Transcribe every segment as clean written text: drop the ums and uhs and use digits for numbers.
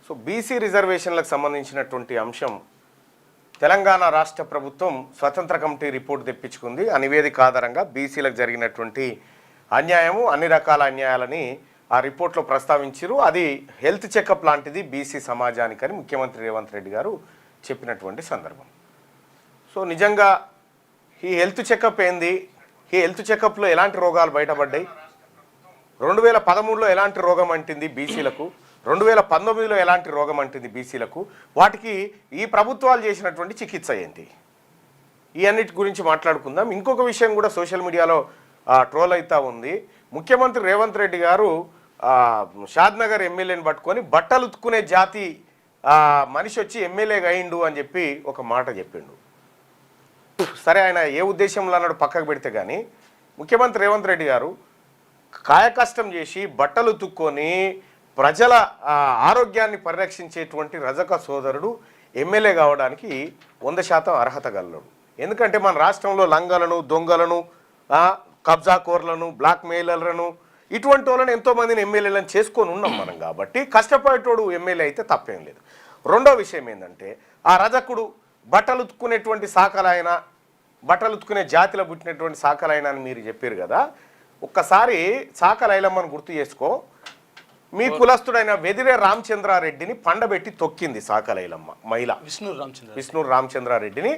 So BC రిజర్వేషన్లకు సంబంధించినటువంటి అంశం తెలంగాణ రాష్ట్ర ప్రభుత్వం స్వతంత్ర కమిటీ రిపోర్ట్ తెప్పించుకుంది. ఆ నివేదిక ఆధారంగా బీసీలకు జరిగినటువంటి అన్యాయము, అన్ని రకాల అన్యాయాలని ఆ రిపోర్ట్లో ప్రస్తావించారు. అది హెల్త్ చెకప్ లాంటిది బీసీ సమాజానికని ముఖ్యమంత్రి రేవంత్ రెడ్డి గారు చెప్పినటువంటి సందర్భం. సో నిజంగా ఈ హెల్త్ చెకప్ ఏంది, ఈ హెల్త్ చెకప్లో ఎలాంటి రోగాలు బయటపడ్డాయి, 2013లో ఎలాంటి రోగం అంటింది బీసీలకు, 2019లో ఎలాంటి రోగం అంటింది బీసీలకు, వాటికి ఈ ప్రభుత్వాలు చేసినటువంటి చికిత్స ఏంటి, ఈ అన్నిటి గురించి మాట్లాడుకుందాం. ఇంకొక విషయం కూడా సోషల్ మీడియాలో ట్రోల్ అవుతూ ఉంది. ముఖ్యమంత్రి రేవంత్ రెడ్డి గారు షాద్నగర్ ఎమ్మెల్యేని పట్టుకొని బట్టలు ఉతుక్కునే జాతి మనిషి వచ్చి ఎమ్మెల్యేగా అయిండు అని చెప్పి ఒక మాట చెప్పిండు. సరే, ఆయన ఏ ఉద్దేశంలో అన్నాడు పక్కకు పెడితే కానీ ముఖ్యమంత్రి రేవంత్ రెడ్డి గారు కాయకష్టం చేసి బట్టలు ఉతుక్కొని ప్రజల ఆరోగ్యాన్ని పరిరక్షించేటువంటి రజక సోదరుడు ఎమ్మెల్యే కావడానికి 100% అర్హత గలడు. ఎందుకంటే మన రాష్ట్రంలో లంగలను, దొంగలను, కబ్జాకోర్లను, బ్లాక్ మెయిలర్లను, ఇటువంటి వాళ్ళని ఎంతోమందిని ఎమ్మెల్యేలను చేసుకొని ఉన్నాం మనం. కాబట్టి కష్టపడేటోడు ఎమ్మెల్యే అయితే తప్పేం లేదు. రెండో విషయం ఏంటంటే ఆ రజకుడు బట్టలు ఉతుక్కునేటువంటి శాఖలైన, బట్టలు ఉతుక్కునే జాతిలో పుట్టినటువంటి శాఖలైన అని మీరు చెప్పారు కదా. ఒక్కసారి శాఖలైలమ్మను గుర్తు చేసుకో. మీ కులస్తుడైన వెదిరే రామచంద్రారెడ్డిని పండబెట్టి తొక్కింది శాఖలైలమ్మ మహిళ. విష్ణు రామచంద్రారెడ్డిని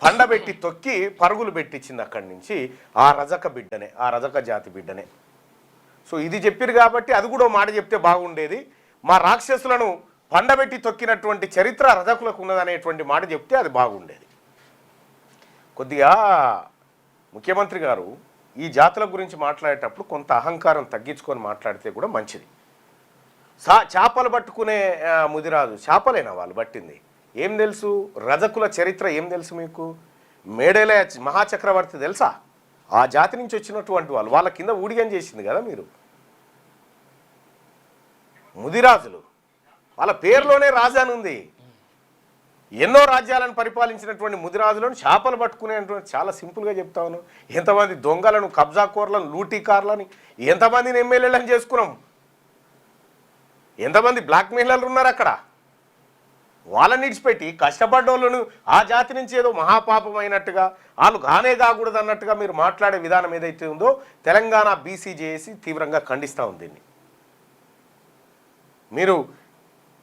పండబెట్టి తొక్కి పరుగులు పెట్టించింది అక్కడి నుంచి. ఆ రజక బిడ్డనే, ఆ రజక జాతి బిడ్డనే. సో ఇది చెప్పారు కాబట్టి అది కూడా మాట చెప్తే బాగుండేది. మా రాక్షసులను పండబెట్టి తొక్కినటువంటి చరిత్ర రజకులకు ఉన్నదనేటువంటి మాట చెప్తే అది బాగుండేది. కొద్దిగా ముఖ్యమంత్రి గారు ఈ జాతుల గురించి మాట్లాడేటప్పుడు కొంత అహంకారం తగ్గించుకొని మాట్లాడితే కూడా మంచిది. చేపలు పట్టుకునే ముదిరాజు, చేపలేనా వాళ్ళు పట్టింది? ఏం తెలుసు రజకుల చరిత్ర? ఏం తెలుసు మీకు? మేడేలే మహాచక్రవర్తి తెలుసా? ఆ జాతి నుంచి వచ్చినటువంటి వాళ్ళు, వాళ్ళ కింద ఊడిగం చేసింది కదా మీరు. ముదిరాజులు, వాళ్ళ పేరులోనే రాజాని ఉంది. ఎన్నో రాజ్యాలను పరిపాలించినటువంటి ముదిరాజులను చేపలు పట్టుకునేటువంటి, చాలా సింపుల్గా చెప్తాను, ఎంతమంది దొంగలను, కబ్జాకోర్లను, లూటీకార్లని, ఎంతమందిని ఎమ్మెల్యేలను చేసుకున్నాం, ఎంతమంది బ్లాక్ మెయిలర్లు ఉన్నారు అక్కడ. వాళ్ళని విడిచిపెట్టి కష్టపడ్డోళ్ళను ఆ జాతి నుంచి ఏదో మహాపాపం అయినట్టుగా, వాళ్ళు గానే కాకూడదు అన్నట్టుగా మీరు మాట్లాడే విధానం ఏదైతే ఉందో తెలంగాణ బీసీజేఏసీ తీవ్రంగా ఖండిస్తూ ఉంది. దీన్ని మీరు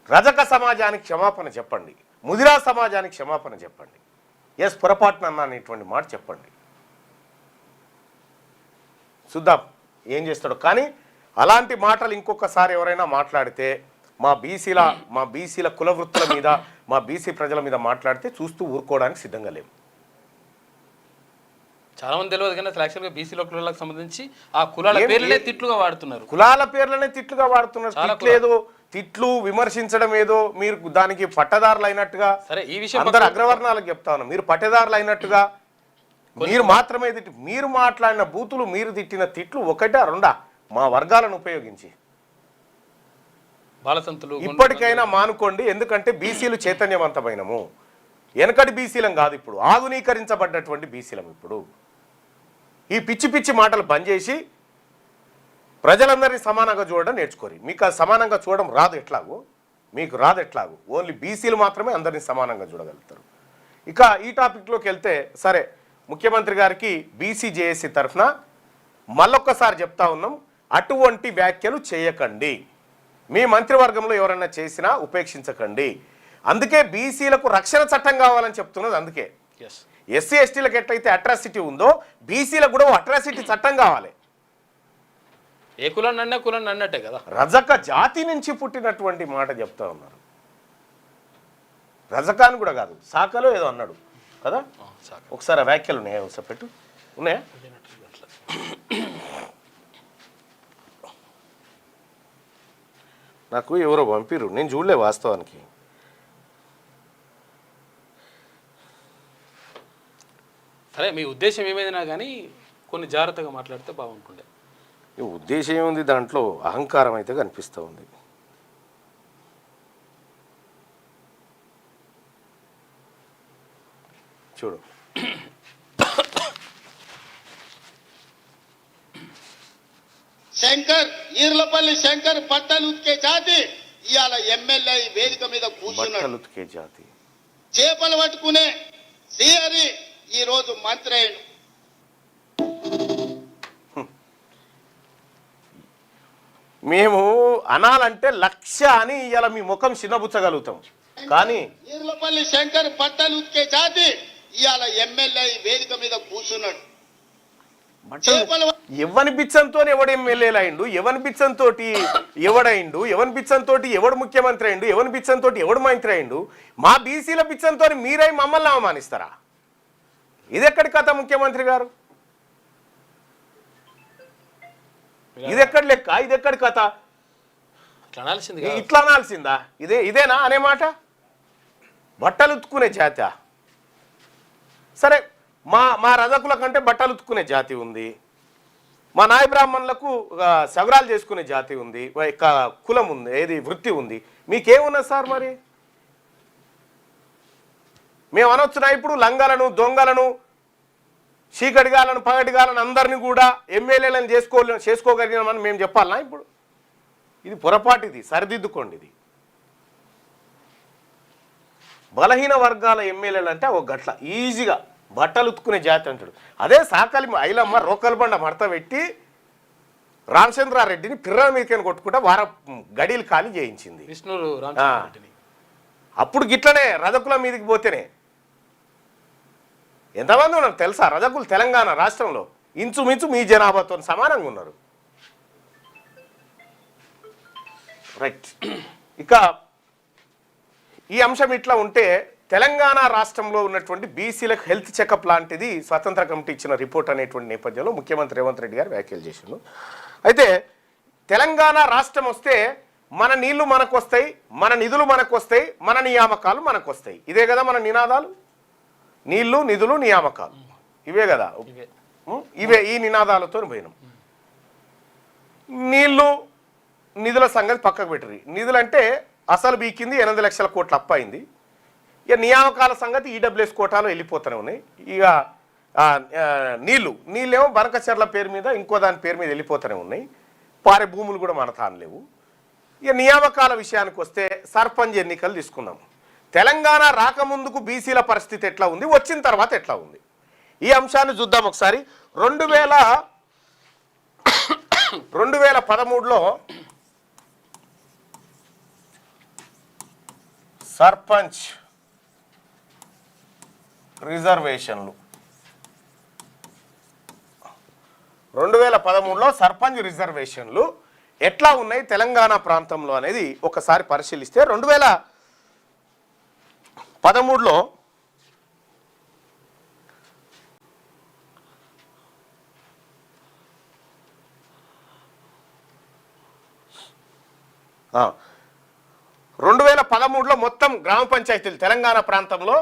రజక సమాజానికి క్షమాపణ చెప్పండి, ముదిరా సమాజానికి క్షమాపణ చెప్పండి. ఎస్, పొరపాటున అన్న అనేటువంటి మాట చెప్పండి. చూద్దాం ఏం చేస్తాడో. కానీ అలాంటి మాటలు ఇంకొకసారి ఎవరైనా మాట్లాడితే మా బీసీల కుల వృత్తుల మీద, మా బీసీ ప్రజల మీద మాట్లాడితే చూస్తూ ఊరుకోవడానికి సిద్ధంగా లేము. చాలా మంది తెలియదు కానీ యాక్చువల్గా బీసీల కులాలకు సంబంధించి ఆ కులాల పేర్లనే తిట్లుగా వాడుతున్నారు. కులాల పేర్లనే తిట్లుగా వాడుతున్నారు. తిట్లేదో, తిట్లు విమర్శించడం ఏదో మీరు దానికి పట్టదారులు అయినట్టుగా. సరే, ఈ విషయం అందరు అగ్రవర్ణాలకు చెప్తా ఉన్నాం, మీరు పట్టదారులు అయినట్టుగా. మీరు మాత్రమే మీరు మాట్లాడిన బూతులు, మీరు తిట్టిన తిట్లు ఒకటా రెండా మా వర్గాలను ఉపయోగించి. బాలసంతులు ఇప్పటికైనా మానుకోండి. ఎందుకంటే బీసీలు చైతన్యవంతమైనము, వెనకటి బీసీలం కాదు, ఇప్పుడు ఆధునీకరించబడ్డటువంటి బీసీలం. ఇప్పుడు ఈ పిచ్చి పిచ్చి మాటలు బంద్ చేసి ప్రజలందరినీ సమానంగా చూడడం నేర్చుకోరు. మీకు అది సమానంగా చూడడం రాదు, ఎట్లాగో మీకు రాదు. ఎట్లాగో ఓన్లీ బీసీలు మాత్రమే అందరినీ సమానంగా చూడగలుగుతారు. ఇక ఈ టాపిక్లోకి వెళ్తే, సరే, ముఖ్యమంత్రి గారికి బీసీజేఏసీ తరఫున మళ్ళొక్కసారి చెప్తా ఉన్నాం, అటువంటి వ్యాఖ్యలు చేయకండి. మీ మంత్రివర్గంలో ఎవరైనా చేసినా ఉపేక్షించకండి. అందుకే బీసీలకు రక్షణ చట్టం కావాలని చెప్తున్నది. అందుకే ఎస్సీ ఎస్టీలకు ఎట్లయితే అట్రాసిటీ ఉందో బీసీలకు కూడా అట్రాసిటీ చట్టం కావాలి. ఏ కులాన్ని కులాన్ని అన్నట్టే కదా. రజక జాతి నుంచి పుట్టినటువంటి మాట చెప్తా ఉన్నారు. రజకాన్ని కూడా కాదు, శాఖలో ఏదో అన్నాడు కదా. ఒకసారి వ్యాఖ్యలు ఉన్నాయా? ఒకసారి పెట్టు. ఉన్నాయా? నాకు ఎవరో పంపిరు, నేను చూడలే వాస్తవానికి. సరే, మీ ఉద్దేశం ఏమైనా కానీ కొన్ని జాగ్రత్తగా మాట్లాడితే బాగుంటుండే. ఉద్దేశం ఏముంది దాంట్లో? అహంకారం అయితే కనిపిస్తూ ఉంది. చూడు, శంకర్ ఈర్లపల్లి శంకర్ బట్టలు ఉతికే జాతి ఇవాళ ఎమ్మెల్యే వేదిక మీద కూర్చున్నాడు. బట్టలు ఉతికే జాతి, చేపలు పట్టుకునే శ్రీహరి ఈ రోజు మంత్రి అయ్యాడు. మేము అనాలంటే లక్ష అని ఇవాళ మీ ముఖం చిన్నబుచ్చగలుగుతాం. కానీ ఈర్లపల్లి శంకర్ బట్టలు ఉతికే జాతి ఇవాళ ఎమ్మెల్యే వేదిక మీద కూర్చున్నాడు. ఎవని బిచ్చంతో ఎవడు ఎమ్మెల్యేలు అయిండు, ఎవని బిచ్చంతో ఎవడైండు, ఎవని బిచ్చంతో ఎవడు ముఖ్యమంత్రి అయిండు, ఎవని బిచ్చంతో ఎవడు మంత్రి అయిండు, మా బీసీల బిచ్చంతో మీరై మమ్మల్ని అవమానిస్తారా? ఇదెక్కడి కథ ముఖ్యమంత్రి గారు? ఇదెక్కడి లెక్క? ఇదెక్కడి కథ? ఇట్లా అనాల్సిందా? ఇదేనా అనే మాట? బట్టలు ఉతుక్కునే జాతి. సరే, మా రజకుల కంటే బట్టలు ఉతుక్కునే జాతి ఉంది, మా నాయ బ్రాహ్మణులకు సగరాలు చేసుకునే జాతి ఉంది, కులం ఉంది, ఏది వృత్తి ఉంది. మీకేమున్నది సార్? మరి మేము అనొచ్చునా ఇప్పుడు లంగాలను, దొంగలను, చీకటిగాలను, పగటిగాలను అందరినీ కూడా ఎమ్మెల్యేలను చేసుకోగలిగినామని మేము చెప్పాలనా? ఇప్పుడు ఇది పొరపాటు, ఇది సరిదిద్దుకోండి. ఇది బలహీన వర్గాల ఎమ్మెల్యేలు అంటే ఒక గట్ల ఈజీగా బట్టలు ఉత్తుకునే జాతి అంటాడు. అదే సాకలి ఐలమ్మ రోకల్ బండ మడత పెట్టి రామచంద్రారెడ్డిని పిర్ర మీదకని కొట్టుకుంటా గడీలు ఖాళీ చేయించింది. అప్పుడు గిట్లనే రజకుల మీదకి పోతేనే ఎంతమంది ఉన్నారు తెలుసా? రజకులు తెలంగాణ రాష్ట్రంలో ఇంచుమించు మీ జనాభాతో సమానంగా ఉన్నారు. రైట్. ఇక ఈ అంశం ఇట్లా ఉంటే తెలంగాణ రాష్ట్రంలో ఉన్నటువంటి బీసీలకు హెల్త్ చెకప్ లాంటిది స్వతంత్ర కమిటీ ఇచ్చిన రిపోర్ట్ అనేటువంటి నేపథ్యంలో ముఖ్యమంత్రి రేవంత్ రెడ్డి గారు వ్యాఖ్యలు చేసిండు. అయితే తెలంగాణ రాష్ట్రం వస్తే మన నీళ్లు మనకు వస్తాయి, మన నిధులు మనకు వస్తాయి, మన నియామకాలు మనకు వస్తాయి. ఇదే కదా మన నినాదాలు? నీళ్లు, నిధులు, నియామకాలు, ఇవే కదా. ఈ నినాదాలతో పోయినాం. నీళ్లు నిధుల సంగతి పక్కకు పెట్టరు. నిధులంటే అసలు బీకింది 8 లక్షల కోట్ల అప్పు అయింది. ఇక నియామకాల సంగతి ఈడబ్ల్యూఎస్ కోటాలో వెళ్ళిపోతూనే ఉన్నాయి. ఇక నీళ్ళేమో బనకచెర్ల పేరు మీద, ఇంకో దాని పేరు మీద వెళ్ళిపోతూనే ఉన్నాయి. పారే భూములు కూడా మన తాను లేవు. ఇక నియామకాల విషయానికి వస్తే సర్పంచ్ ఎన్నికలు తీసుకుందాం. తెలంగాణ రాకముందుకు బీసీల పరిస్థితి ఎట్లా ఉంది, వచ్చిన తర్వాత ఎట్లా ఉంది, ఈ అంశాన్ని చూద్దాం ఒకసారి. 2013లో సర్పంచ్ రిజర్వేషన్లు, 2013లో సర్పంచ్ రిజర్వేషన్లు ఎట్లా ఉన్నాయి తెలంగాణ ప్రాంతంలో అనేది ఒకసారి పరిశీలిస్తే 2013లో ఆ 2013లో మొత్తం గ్రామ పంచాయతీలు తెలంగాణ ప్రాంతంలో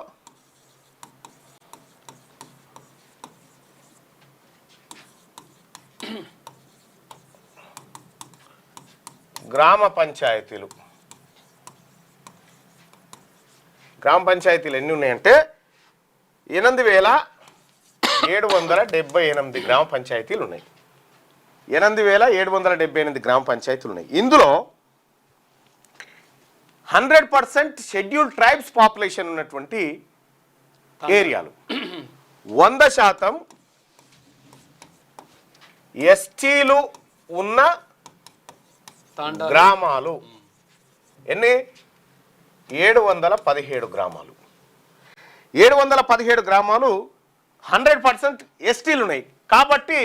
గ్రామ పంచాయతీలు ఎన్ని ఉన్నాయంటే 8778 గ్రామ పంచాయతీలు ఉన్నాయి. 8778 గ్రామ పంచాయతీలు ఉన్నాయి. ఇందులో 100% షెడ్యూల్డ్ ట్రైబ్స్ పాపులేషన్ ఉన్నటువంటి ఏరియాలు, 100% ఎస్టీలు ఉన్న గ్రామాలు ఎన్ని? 717 గ్రామాలు. 717 గ్రామాలు 100% ఎస్టీలు ఉన్నాయి. కాబట్టి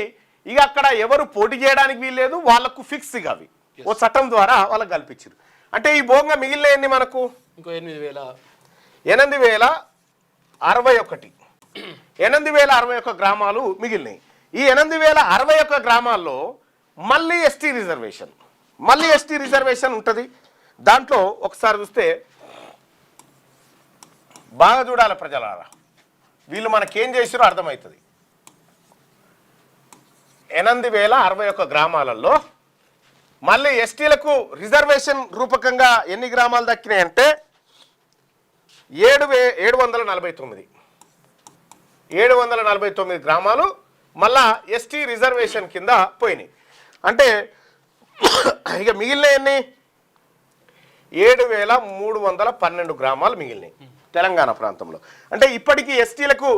ఇక అక్కడ ఎవరు పోటీ చేయడానికి వీల్లేదు, వాళ్ళకు ఫిక్స్ ఇక అవి ఓ చట్టం ద్వారా వాళ్ళకి కల్పించారు. అంటే ఈ భోగంగా మిగిలిన ఎన్ని మనకు? ఇంకో 8061 గ్రామాలు మిగిలినాయి. ఈ 8061 గ్రామాల్లో మళ్ళీ ఎస్టీ రిజర్వేషన్ ఉంటుంది. దాంట్లో ఒకసారి చూస్తే బాగా చూడాలి ప్రజలారా, వీళ్ళు మనకేం చేసారో అర్థమవుతుంది. 8061 గ్రామాలలో మళ్ళీ ఎస్టీలకు రిజర్వేషన్ రూపకంగా ఎన్ని గ్రామాలు దక్కినాయంటే 749 గ్రామాలు మళ్ళా ఎస్టీ రిజర్వేషన్ కింద పోయినాయి. అంటే ఇక మిగిలిన ఎన్ని? 7,312 గ్రామాలు మిగిలినాయి తెలంగాణ ప్రాంతంలో. అంటే ఇప్పటికీ ఎస్టీలకు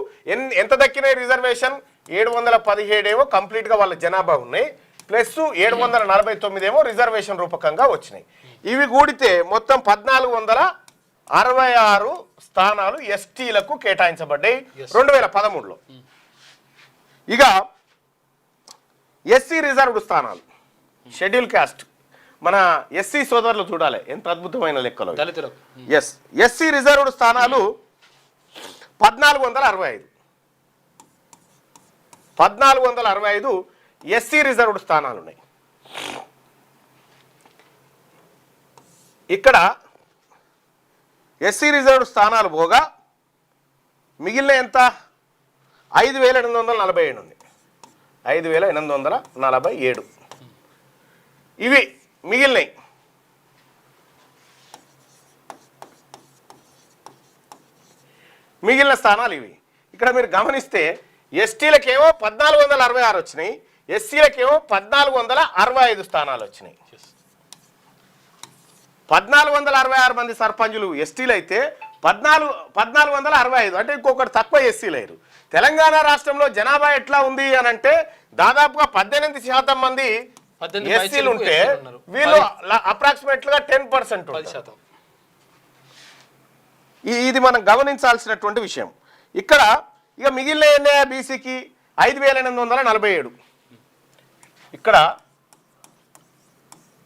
ఎంత దక్కినాయి రిజర్వేషన్? 717 ఏమో కంప్లీట్గా వాళ్ళ జనాభా ఉన్నాయి, ప్లస్ 749 ఏమో రిజర్వేషన్ రూపకంగా వచ్చినాయి. ఇవి కూడితే మొత్తం 1466 స్థానాలు ఎస్టీలకు కేటాయించబడ్డాయి 2013లో. ఇక ఎస్సీ రిజర్వ్డ్ స్థానాలు, షెడ్యూల్ కాస్ట్, మన ఎస్సీ సోదరులు చూడాలి ఎంత అద్భుతమైన లెక్కలు. ఎస్, ఎస్సీ రిజర్వ్డ్ స్థానాలు 1465 ఎస్సీ రిజర్వ్డ్ స్థానాలు ఉన్నాయి. ఇక్కడ ఎస్సీ రిజర్వ్డ్ స్థానాలు పోగా మిగిలిన ఎంత? 5,847 ఉంది. 5,847 ఇవి మిగిలినాయి. మిగిలిన స్థానాలు ఇవి. ఇక్కడ మీరు గమనిస్తే ఎస్టీలకేమో 1466 వచ్చినాయి, ఎస్సీలకేమో 1465 స్థానాలు వచ్చినాయి. 1466 మంది సర్పంచులు ఎస్టీలు అయితే 1465 అంటే ఇంకొకటి తక్కువ ఎస్సీలు అయ్యారు. తెలంగాణ రాష్ట్రంలో జనాభా ఎట్లా ఉంది అని అంటే దాదాపుగా 18% మంది ఎస్సీలు ఉంటే వీళ్ళు అప్రాక్సిమేట్గా 10%. ఇది మనం గమనించాల్సినటువంటి విషయం. ఇక్కడ ఇక మిగిలిన బీసీకి 5,847, ఇక్కడ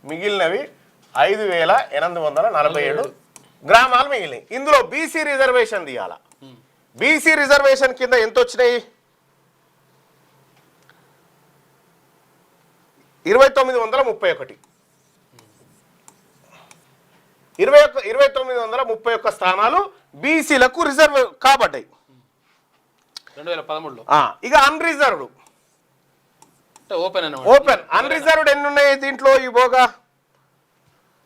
మిగిలినవి 5,847 గ్రామాలు మిగిలినాయి. ఇందులో బీసీ రిజర్వేషన్ తీయాల. బీసీ రిజర్వేషన్ కింద ఎంత వచ్చినాయి? 2,931. 2,931 స్థానాలు బీసీలకు రిజర్వ్ కాబడ్డాయి 2013లో. ఇక అన్రిజర్వ్డ్, ఓపెన్ అన్రిజర్వ్డ్ ఎన్ని ఉన్నాయి దీంట్లో? ఇవ్వగా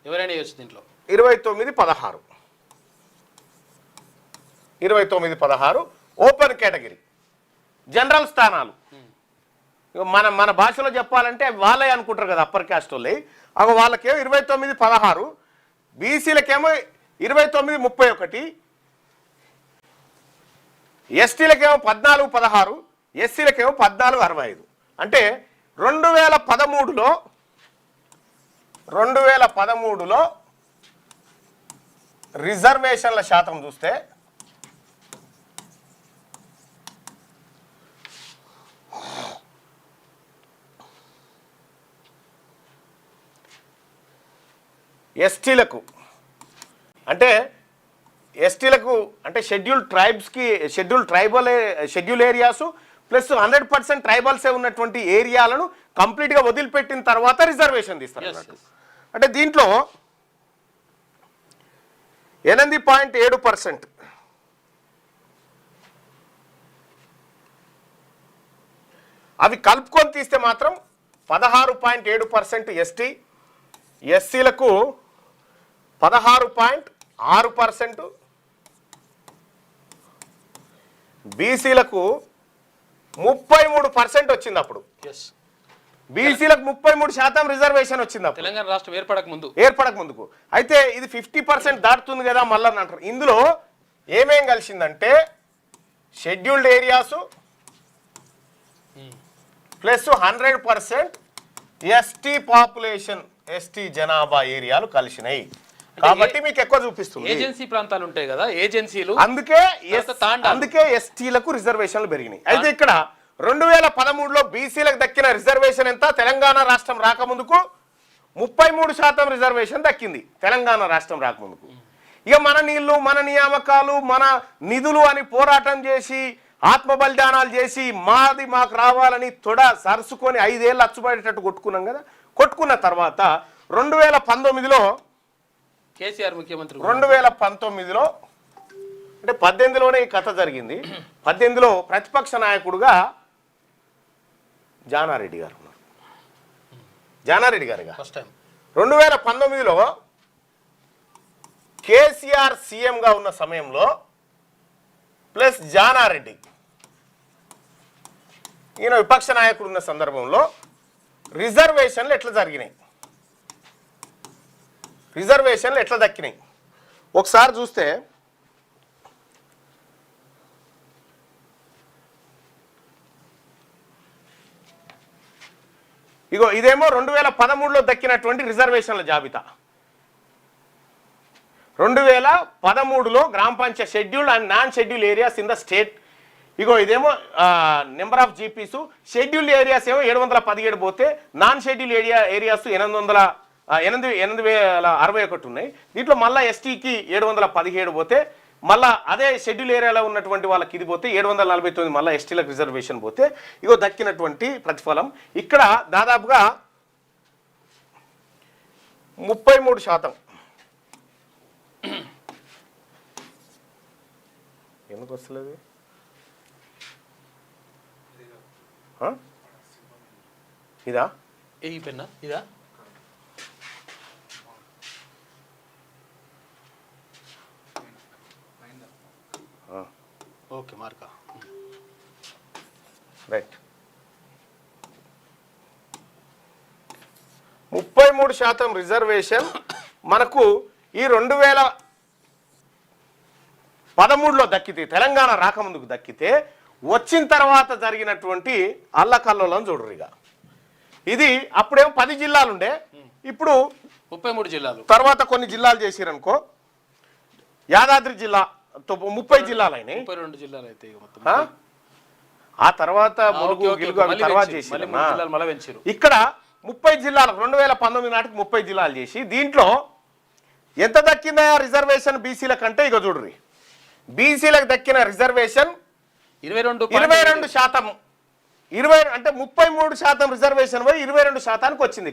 ఎవరైనా దీంట్లో 29,16 ఓపెన్ కేటగిరీ. జనరల్ స్థానాలు మన భాషలో చెప్పాలంటే వాళ్ళే అనుకుంటారు కదా, అప్పర్ క్యాస్ట్ వాళ్ళే. వాళ్ళకేమో 29,16, బీసీలకేమో 29,31, ఎస్టీలకేమో 14,16, ఎస్సీలకేమో 14,65. అంటే 2013లో రిజర్వేషన్ల శాతం చూస్తే ఎస్టీలకు అంటే షెడ్యూల్ ట్రైబ్స్కి షెడ్యూల్ ఏరియాసు ప్లస్ 100% ట్రైబల్సే ఉన్నటువంటి ఏరియాలను కంప్లీట్గా వదిలిపెట్టిన తర్వాత రిజర్వేషన్ తీస్తారు అన్నట్టు. అంటే దీంట్లో 8.7% అవి కలుపుకొని తీస్తే మాత్రం 16.7% ఎస్టీ, ఎస్సీలకు 16.6%, బీసీలకు 33% వచ్చింది. అప్పుడు బీసీలకు 33% రిజర్వేషన్ వచ్చింది తెలంగాణ రాష్ట్రం ఏర్పడక ముందుకు. అయితే ఇది 50% దాటుతుంది కదా మళ్ళీ అంటారు. ఇందులో ఏమేం కలిసిందంటే scheduled areas plus 100% ST population, ST జనాభా ఏరియాలు కలిసినాయి. కాబట్టి మీకు ఎక్కువ చూపిస్తుంది. ఏజెన్సీ ప్రాంతాలు ఉంటాయి కదా, ఏజెన్సీలు, అందుకే ఎస్టీలకు రిజర్వేషన్లు పెరిగినాయి. అయితే ఇక్కడ 2013లో బీసీలకు దక్కిన రిజర్వేషన్ ఎంత? తెలంగాణ రాష్ట్రం రాకముందుకు 33% రిజర్వేషన్ దక్కింది తెలంగాణ రాష్ట్రం రాకముందుకు. ఇక మన నీళ్లు, మన నియామకాలు, మన నిధులు అని పోరాటం చేసి ఆత్మ బలిదానాలు చేసి మాకు రావాలని తొడ సరుసుకొని 5 ఏళ్ళు అచ్చుపడేటట్టు కొట్టుకున్నాం కదా. కొట్టుకున్న తర్వాత 2019లో కేసీఆర్ ముఖ్యమంత్రి 2019లో అంటే 18లోనే ఈ కథ జరిగింది. 18లో ప్రతిపక్ష నాయకుడుగా జానారెడ్డి గారు ఉన్నారు. జానారెడ్డి గారుగా 2019లో కేసీఆర్ సీఎంగా ఉన్న సమయంలో ప్లస్ జానారెడ్డి ఈయన విపక్ష నాయకుడు ఉన్న సందర్భంలో రిజర్వేషన్లు ఎట్లా జరిగినాయి? రిజర్వేషన్లు ఎట్లా దక్కినాయి ఒకసారి చూస్తే ఇగో ఇదేమో 2013లో దక్కినటువంటి రిజర్వేషన్ల జాబితా. 2013లో గ్రామ panchayat schedule and non schedule areas in the state. ఇగో ఇదేమో number of GPs. Schedule areas ఏమో 717 పోతే నాన్ షెడ్యూల్ ఏరియాస్ 861 ఉన్నాయి. దీంట్లో మళ్ళీ ఎస్టీకి 717 పోతే మళ్ళీ అదే షెడ్యూల్ ఏరియాలో ఉన్నటువంటి వాళ్ళకి ఇది పోతే 749 మళ్ళీ ఎస్టీలకు రిజర్వేషన్ పోతే ఇగో దక్కినటువంటి ప్రతిఫలం ఇక్కడ దాదాపుగా 33%. ఎందుకు వస్తలేదు ఇదా ఈ పెన్నా ఇదా ఓకే మార్కా రైట్. 33% రిజర్వేషన్ మనకు ఈ 2013లో దక్కితే, తెలంగాణ రాకముందుకు దక్కితే, వచ్చిన తర్వాత జరిగినటువంటి అల్లకల్లోలం చూడరుగా. ఇది అప్పుడేమో 10 జిల్లాలు ఉండే, ఇప్పుడు 33 జిల్లాలు. తర్వాత కొన్ని జిల్లాలు చేసిరనుకో, యాదాద్రి జిల్లా 30 జిల్లాలు అయినాయి. 32 జిల్లాలు అయితే మొత్తం. ఆ తర్వాత ములుగు గిలుగు అవి తర్వాత చేసి ఇక్కడ 30 జిల్లాలు 2019 నాటికి 30 జిల్లాలు చేసి దీంట్లో ఎంత దక్కిందా రిజర్వేషన్ బీసీల కంటే ఇక చూడ్రి. బీసీలకు దక్కిన రిజర్వేషన్ 22%. 20 అంటే 33% రిజర్వేషన్ పోయి 22%కి వచ్చింది.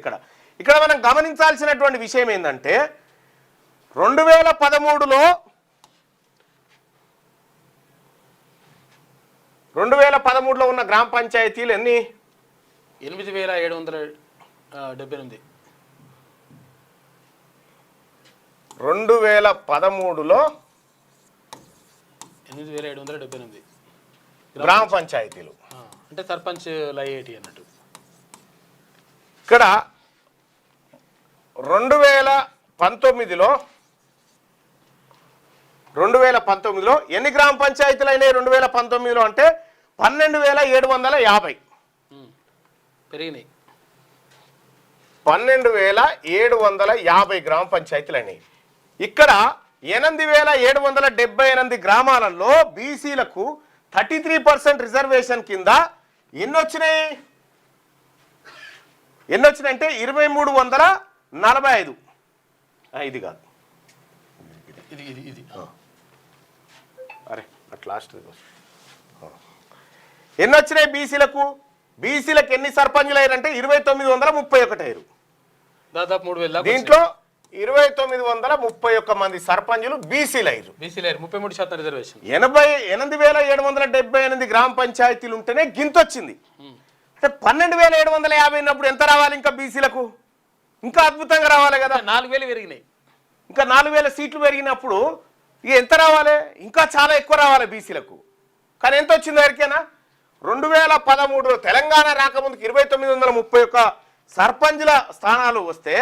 ఇక్కడ మనం గమనించాల్సినటువంటి విషయం ఏంటంటే 2013లో ఉన్న గ్రామ పంచాయతీలు ఎన్ని? 8778. 2013లో 8778 గ్రామ పంచాయతీలు అంటే సర్పంచ్ లైఏటి అన్నట్టు. ఇక్కడ 2019లో ఎన్ని గ్రామ పంచాయతీలు అయినాయి 2019లో అంటే 12,750 పెరిగినాయి. 12,750 గ్రామ పంచాయతీలు అయినాయి. ఇక్కడ 8,778 గ్రామాలలో బీసీలకు 33% రిజర్వేషన్ కింద ఎన్ని వచ్చినాయి అంటే 2,345. ఇది కాదు, ఇది అరే అట్ లాస్ట్ ఎన్ని వచ్చినాయి బీసీలకు ఎన్ని సర్పంచులు అయ్యారంటే 2,931 అయ్యారు. దాదాపు 3,000. దీంట్లో 2,931 మంది సర్పంచులు బీసీలు అయ్యారు. 33% రిజర్వేషన్. 8,778 గ్రామ పంచాయతీలు ఉంటేనే గింతొచ్చింది. అంటే 12,750 అయినప్పుడు ఎంత రావాలి ఇంకా బీసీలకు? ఇంకా అద్భుతంగా రావాలి కదా. 4,000 పెరిగినాయి. ఇంకా 4,000 సీట్లు పెరిగినప్పుడు ఇక ఎంత రావాలి? ఇంకా చాలా ఎక్కువ రావాలి బీసీలకు. కానీ ఎంత వచ్చింది ఎవరికైనా? 2013లో తెలంగాణ రాకముందుకు 2,931 సర్పంచుల స్థానాలు వస్తే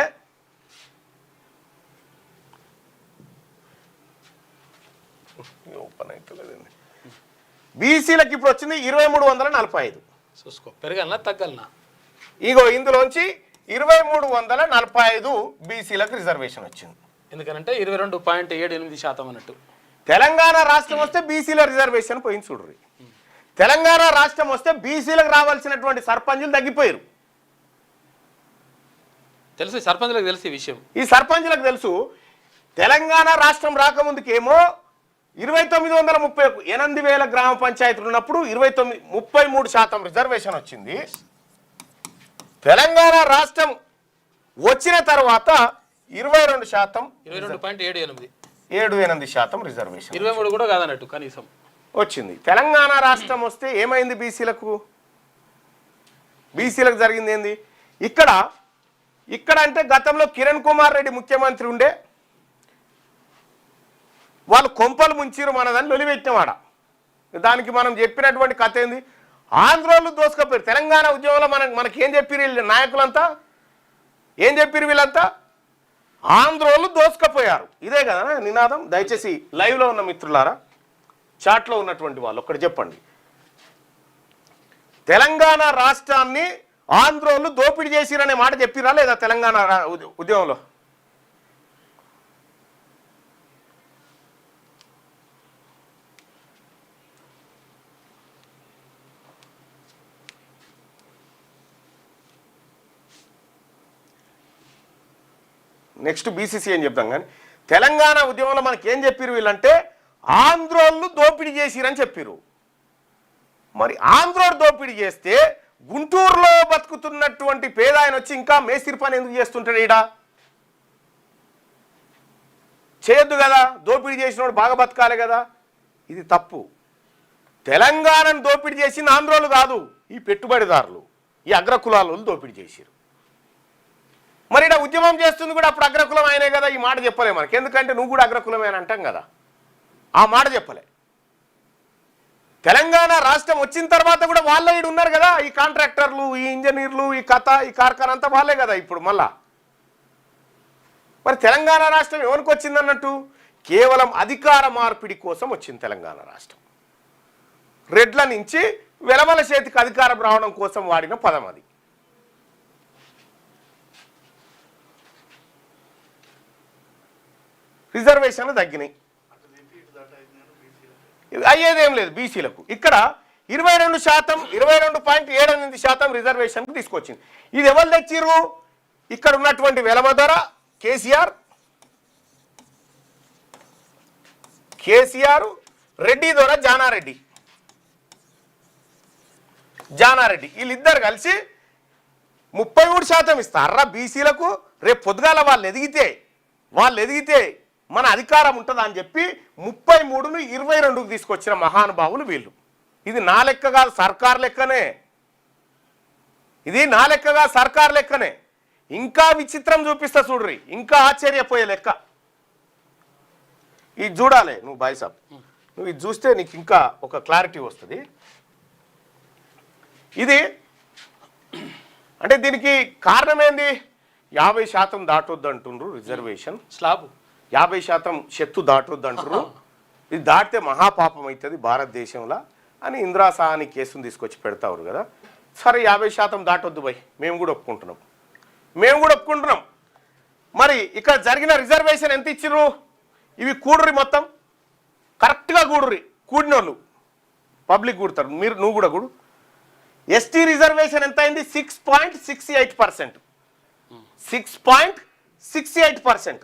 బీసీలకు ఇప్పుడు వచ్చింది 2,345. చూసుకో పెరగాలనా తగ్గాలనా? ఇగో ఇందులోంచి 2,345 బీసీలకు రిజర్వేషన్ వచ్చింది. ఎందుకనంటే 22.78% అన్నట్టు. తెలంగాణ రాష్ట్రం వస్తే బీసీల రిజర్వేషన్ పోయింది చూడ్రి. తెలంగాణ రాష్ట్రం వస్తే బీసీలకు రావాల్సినటువంటి సర్పంచులు తగ్గిపోయారు. తెలుసు, సర్పంచులకు తెలుసు ఈ విషయం. ఈ సర్పంచులకు తెలుసు. తెలంగాణ రాష్ట్రం రాకముందుకేమో 2,931 8,000 గ్రామ పంచాయతీలు ఉన్నప్పుడు 33% రిజర్వేషన్ వచ్చింది. తెలంగాణ రాష్ట్రం వచ్చిన తర్వాత 22%, 22.78% రిజర్వేషన్. 23 కూడా కాదన్నట్టు కనీసం వచ్చింది. తెలంగాణ రాష్ట్రం వస్తే ఏమైంది బీసీలకు జరిగింది ఏంది? ఇక్కడ అంటే గతంలో కిరణ్ కుమార్ రెడ్డి ముఖ్యమంత్రి ఉండే, వాళ్ళు కొంపలు ముంచిరు మనదని లొలిపెట్టినవాడ. దానికి మనం చెప్పినటువంటి కథ ఏంది? ఆంధ్రోళ్ళు దోసుకపోయారు. తెలంగాణ ఉద్యమంలో మనకేం చెప్పిరు నాయకులంతా? ఏం చెప్పిరు వీళ్ళంతా? ఆంధ్రోళ్ళు దోసుకపోయారు. ఇదే కదా నినాదం. దయచేసి లైవ్లో ఉన్న మిత్రులారా, చాట్లో ఉన్నటువంటి వాళ్ళు ఒక్కటి చెప్పండి. తెలంగాణ రాష్ట్రాన్ని ఆంధ్రోళ్ళు దోపిడీ చేసిరనే మాట చెప్పిరా లేదా తెలంగాణ ఉద్యమంలో? నెక్స్ట్ బీసీసీ అని చెప్తాం. కానీ తెలంగాణ ఉద్యమంలో మనకి ఏం చెప్పారు వీళ్ళంటే ఆంధ్రోళ్ళు దోపిడీ చేసిరని చెప్పారు. మరి ఆంధ్రోడు దోపిడీ చేస్తే గుంటూరులో బతుకుతున్నటువంటి పేద ఆయన వచ్చి ఇంకా మేస్త్రి పని ఎందుకు చేస్తుంటాడు? ఈడ చేయొద్దు కదా, దోపిడీ చేసినోడు బాగా బతకాలి కదా. ఇది తప్పు. తెలంగాణను దోపిడీ చేసిన ఆంధ్రోళ్ళు కాదు, ఈ పెట్టుబడిదారులు, ఈ అగ్రకులాలు దోపిడీ చేశారు. మరి ఇక్కడ ఉద్యమం చేస్తుంది కూడా అప్పుడు అగ్రకులం ఆయనే కదా. ఈ మాట చెప్పలే మనకి, ఎందుకంటే నువ్వు కూడా అగ్రకులమే అని అంటాం కదా. ఆ మాట చెప్పలే. తెలంగాణ రాష్ట్రం వచ్చిన తర్వాత కూడా వాళ్ళే ఈడు ఉన్నారు కదా, ఈ కాంట్రాక్టర్లు, ఈ ఇంజనీర్లు, ఈ కథ, ఈ కార్ఖానా అంతా వాళ్ళే కదా ఇప్పుడు మళ్ళా. మరి తెలంగాణ రాష్ట్రం ఎవరికి వచ్చింది అన్నట్టు? కేవలం అధికార మార్పిడి కోసం వచ్చింది తెలంగాణ రాష్ట్రం. రెడ్ల నుంచి వెలమల చేతికి అధికారం రావడం కోసం వాడిన పదం అది. రిజర్వేషన్లు తగ్గినాయి, అయ్యేదేం లేదు బీసీలకు. ఇక్కడ 22%, 22.78% రిజర్వేషన్కు తీసుకొచ్చింది. ఇది ఎవరు తెచ్చిర్రు? ఇక్కడ ఉన్నటువంటి వెలమ ధర కేసీఆర్, రెడ్డి ధర జానారెడ్డి వీళ్ళిద్దరు కలిసి 33% ఇస్తారా బీసీలకు. రేపు పొద్దుగాల వాళ్ళు ఎదిగితే మన అధికారం ఉంటుందా అని చెప్పి 33ను 22కు తీసుకొచ్చిన మహానుభావులు వీళ్ళు. ఇది నా లెక్క కాదు, సర్కార్ లెక్కనే. సర్కార్ లెక్కనే. ఇంకా విచిత్రం చూపిస్తా చూడ్రి, ఇంకా ఆశ్చర్యపోయే లెక్క. ఇది చూడాలి నువ్వు బాయ్సాబ్, నువ్వు ఇది చూస్తే నీకు ఇంకా ఒక క్లారిటీ వస్తుంది. ఇది అంటే దీనికి కారణం ఏంది? 50% దాటొద్దు అంటుండ్రు రిజర్వేషన్ స్లాబ్, 50% శక్తు దాటొద్దు అంటారు. ఇది దాటితే మహాపాపం అవుతుంది భారతదేశంలో అని ఇందిరా సాహని కేసును తీసుకొచ్చి పెడతారు కదా. సరే 50% దాటొద్దు భయ్, మేము కూడా ఒప్పుకుంటున్నాం. మరి ఇక్కడ జరిగిన రిజర్వేషన్ ఎంత ఇచ్చిర్రు? ఇవి కూడురి, మొత్తం కరెక్ట్గా కూడినోళ్ళు పబ్లిక్ కూడతారు. నువ్వు కూడా కూడు. ఎస్టీ రిజర్వేషన్ ఎంత అయింది? 6.68%. 6.68%.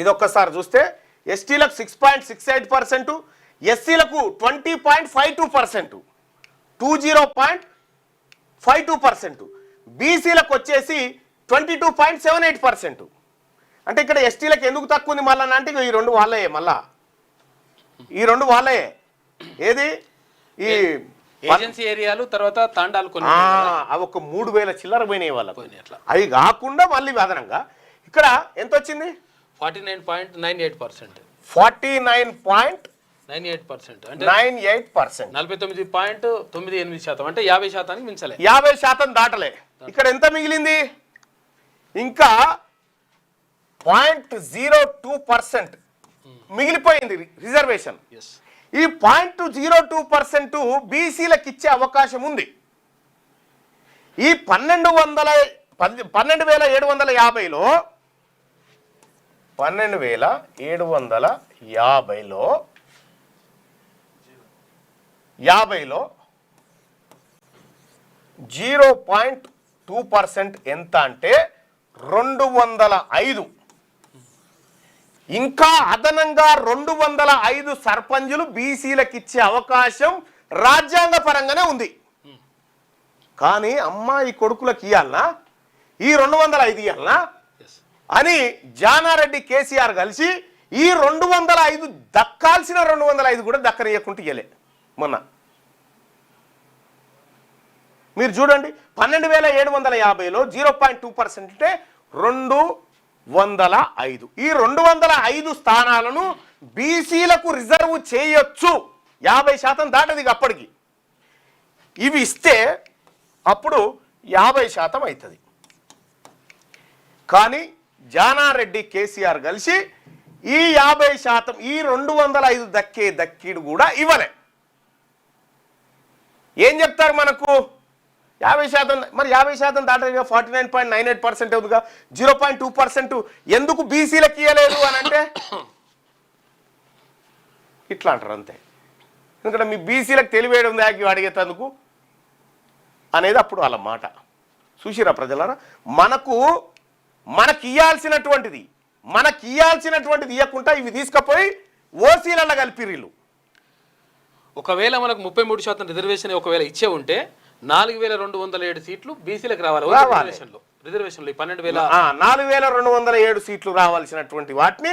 ఇదొక్కసారి చూస్తే ఎస్టీలకు 6.68%, ఎస్సీలకు 20.52%, 20.52%, బీసీలకు వచ్చేసి 22.78%. అంటే ఇక్కడ ఎస్టీలకు ఎందుకు తక్కువ ఉంది మళ్ళా అంటే ఈ రెండు వాళ్ళే. ఏది ఈ ఏజెన్సీ ఏరియాలు, తర్వాత తాండాలు కొన్ని అవి ఒక 3000 చిల్లర పోయినాయి వాళ్ళకు. అవి కాకుండా మళ్ళీ అదనంగా ఇక్కడ ఎంత వచ్చింది? 49.98%. 49.98%. అంటే 49.98%. అంటే 50% మించలే, 50% దాటలే. ఇక్కడ ఎంత మిగిలింది? ఇంకా 0.02% మిగిలిపోయింది రిజర్వేషన్. ఈ 0.02% బీసీలకు ఇచ్చే అవకాశం ఉంది. ఈ 12,750లో 0.2% ఎంత అంటే 205. ఇంకా అదనంగా 205 సర్పంచులు బీసీలకు ఇచ్చే అవకాశం రాజ్యాంగ పరంగానే ఉంది. కానీ అమ్మాయి కొడుకులకు ఇవ్వాలనా ఈ 205 ఇవ్వాలనా అని జానారెడ్డి కేసీఆర్ కలిసి ఈ 205 దక్కాల్సిన 205 కూడా దక్కనియకుంటూ ఇయ్యలే. మొన్న మీరు చూడండి, 12,750లో 0.2% అంటే 205 ఈ 205 స్థానాలను బీసీలకు రిజర్వ్ చేయొచ్చు 50% దాటది అప్పటికి. ఇవి ఇస్తే అప్పుడు 50% అవుతుంది. కానీ జానారెడ్డి కేసీఆర్ కలిసి ఈ 50% ఈ 205 దక్కిడు కూడా ఇవ్వలే. ఏం చెప్తారు మనకు 50%? మరి 50% దాటగా 49.98% అవుతుందిగా. 0.2% ఎందుకు బీసీలకు ఇవ్వలేదు అని అంటే ఇట్లా అంటారు అంతే. ఎందుకంటే మీ బీసీలకు తెలివేయడం దాకి అడిగేటందుకు అనేది అప్పుడు వాళ్ళ మాట. చూసిరా ప్రజలారా, మనకి ఇవ్వాల్సినటువంటిది ఇవ్వకుండా ఇవి తీసుకుపోయి ఓసీలలో కలిపిరిల్లు. ఒకవేళ మనకు 33% రిజర్వేషన్ ఒకవేళ ఇచ్చే ఉంటే 4207 సీట్లు బీసీలకు రావాలి. రిజర్వేషన్లో 4207 సీట్లు రావాల్సినటువంటి వాటిని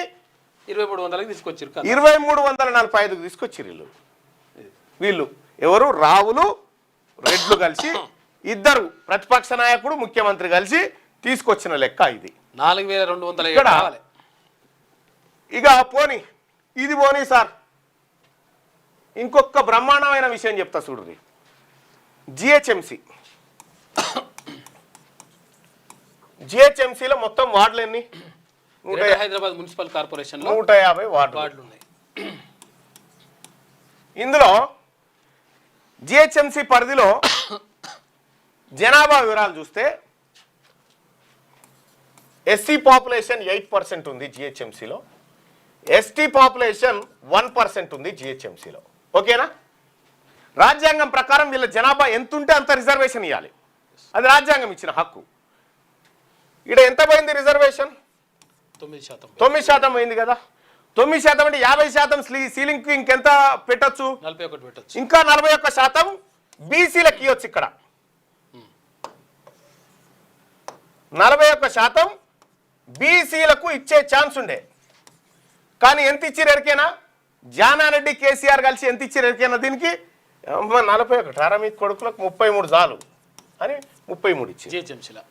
2300కి తీసుకొచ్చారు. 2345కి తీసుకొచ్చిర్రు వీళ్ళు. ఎవరు? రావులు రెడ్లు కలిసి, ఇద్దరు ప్రతిపక్ష నాయకుడు ముఖ్యమంత్రి కలిసి తీసుకొచ్చిన లెక్క ఇది. 4207 రావాలి. ఇక ఇది పోనీ సార్, ఇంకొక బ్రహ్మాండమైన విషయం చెప్తా చూడండి. జిహెచ్ఎంసీలో మొత్తం వార్డులు ఎన్ని? హైదరాబాద్ మున్సిపల్ కార్పొరేషన్ 150 వార్డులు ఉన్నాయి. ఇందులో జిహెచ్ఎంసీ పరిధిలో జనాభా వివరాలు చూస్తే ఎస్సీ పాపులేషన్ 8% ఉంది జిహెచ్ఎంసీలో, ఎస్టీ పాపులేషన్ 1% ఉంది జిహెచ్ఎంసీలో. ఓకేనా? రాజ్యాంగం ప్రకారం వీళ్ళ జనాభా ఎంత ఉంటే అంత రిజర్వేషన్ ఇవ్వాలి. అది రాజ్యాంగం ఇచ్చిన హక్కు. ఇక్కడ ఎంత పోయింది రిజర్వేషన్? 9% పోయింది కదా. 9% అంటే 50% సీలింగ్ ఇంకెంత పెట్టచ్చు? 41 పెట్టచ్చు. ఇంకా 41% బీసీలకు ఇవ్వచ్చు. ఇక్కడ 41% బీసీలకు ఇచ్చే ఛాన్స్ ఉండే. కానీ ఎంత ఇచ్చిరు ఎరికేనా? జానారెడ్డి కేసీఆర్ కలిసి ఎంత ఇచ్చిరు ఎరికేనా? దీనికి 41 మీ కొడుకులకు 33 చాలు అని 33 ఇచ్చి జిహెచ్ఎంసీలో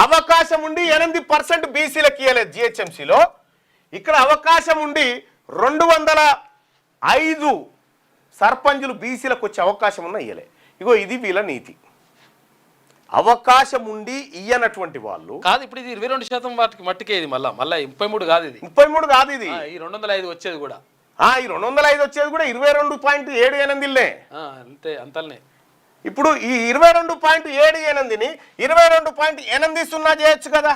అవకాశం ఉండి 8% బీసీలకు ఇవ్వలేదు జిహెచ్ఎంసీలో. ఇక్కడ అవకాశం ఉండి 205 సర్పంచులు బీసీలకు వచ్చే అవకాశం ఉన్న ఇయ్యలే. ఇగో ఇది వీళ్ళ నీతి. అవకాశం ఉండి ఇయ్యనటువంటి వాళ్ళు కాదు. ఇప్పుడు ఇది 22% వాటికి మట్టికే. ఇది మళ్ళీ 33 కాదు. ఇది 33 కాదు. ఇది ఈ 205 వచ్చేది కూడా ఈ 205 వచ్చేది కూడా 22.78 అంతే, అంతలనే. ఇప్పుడు ఈ 22.78ని 22.80 చేయొచ్చు కదా.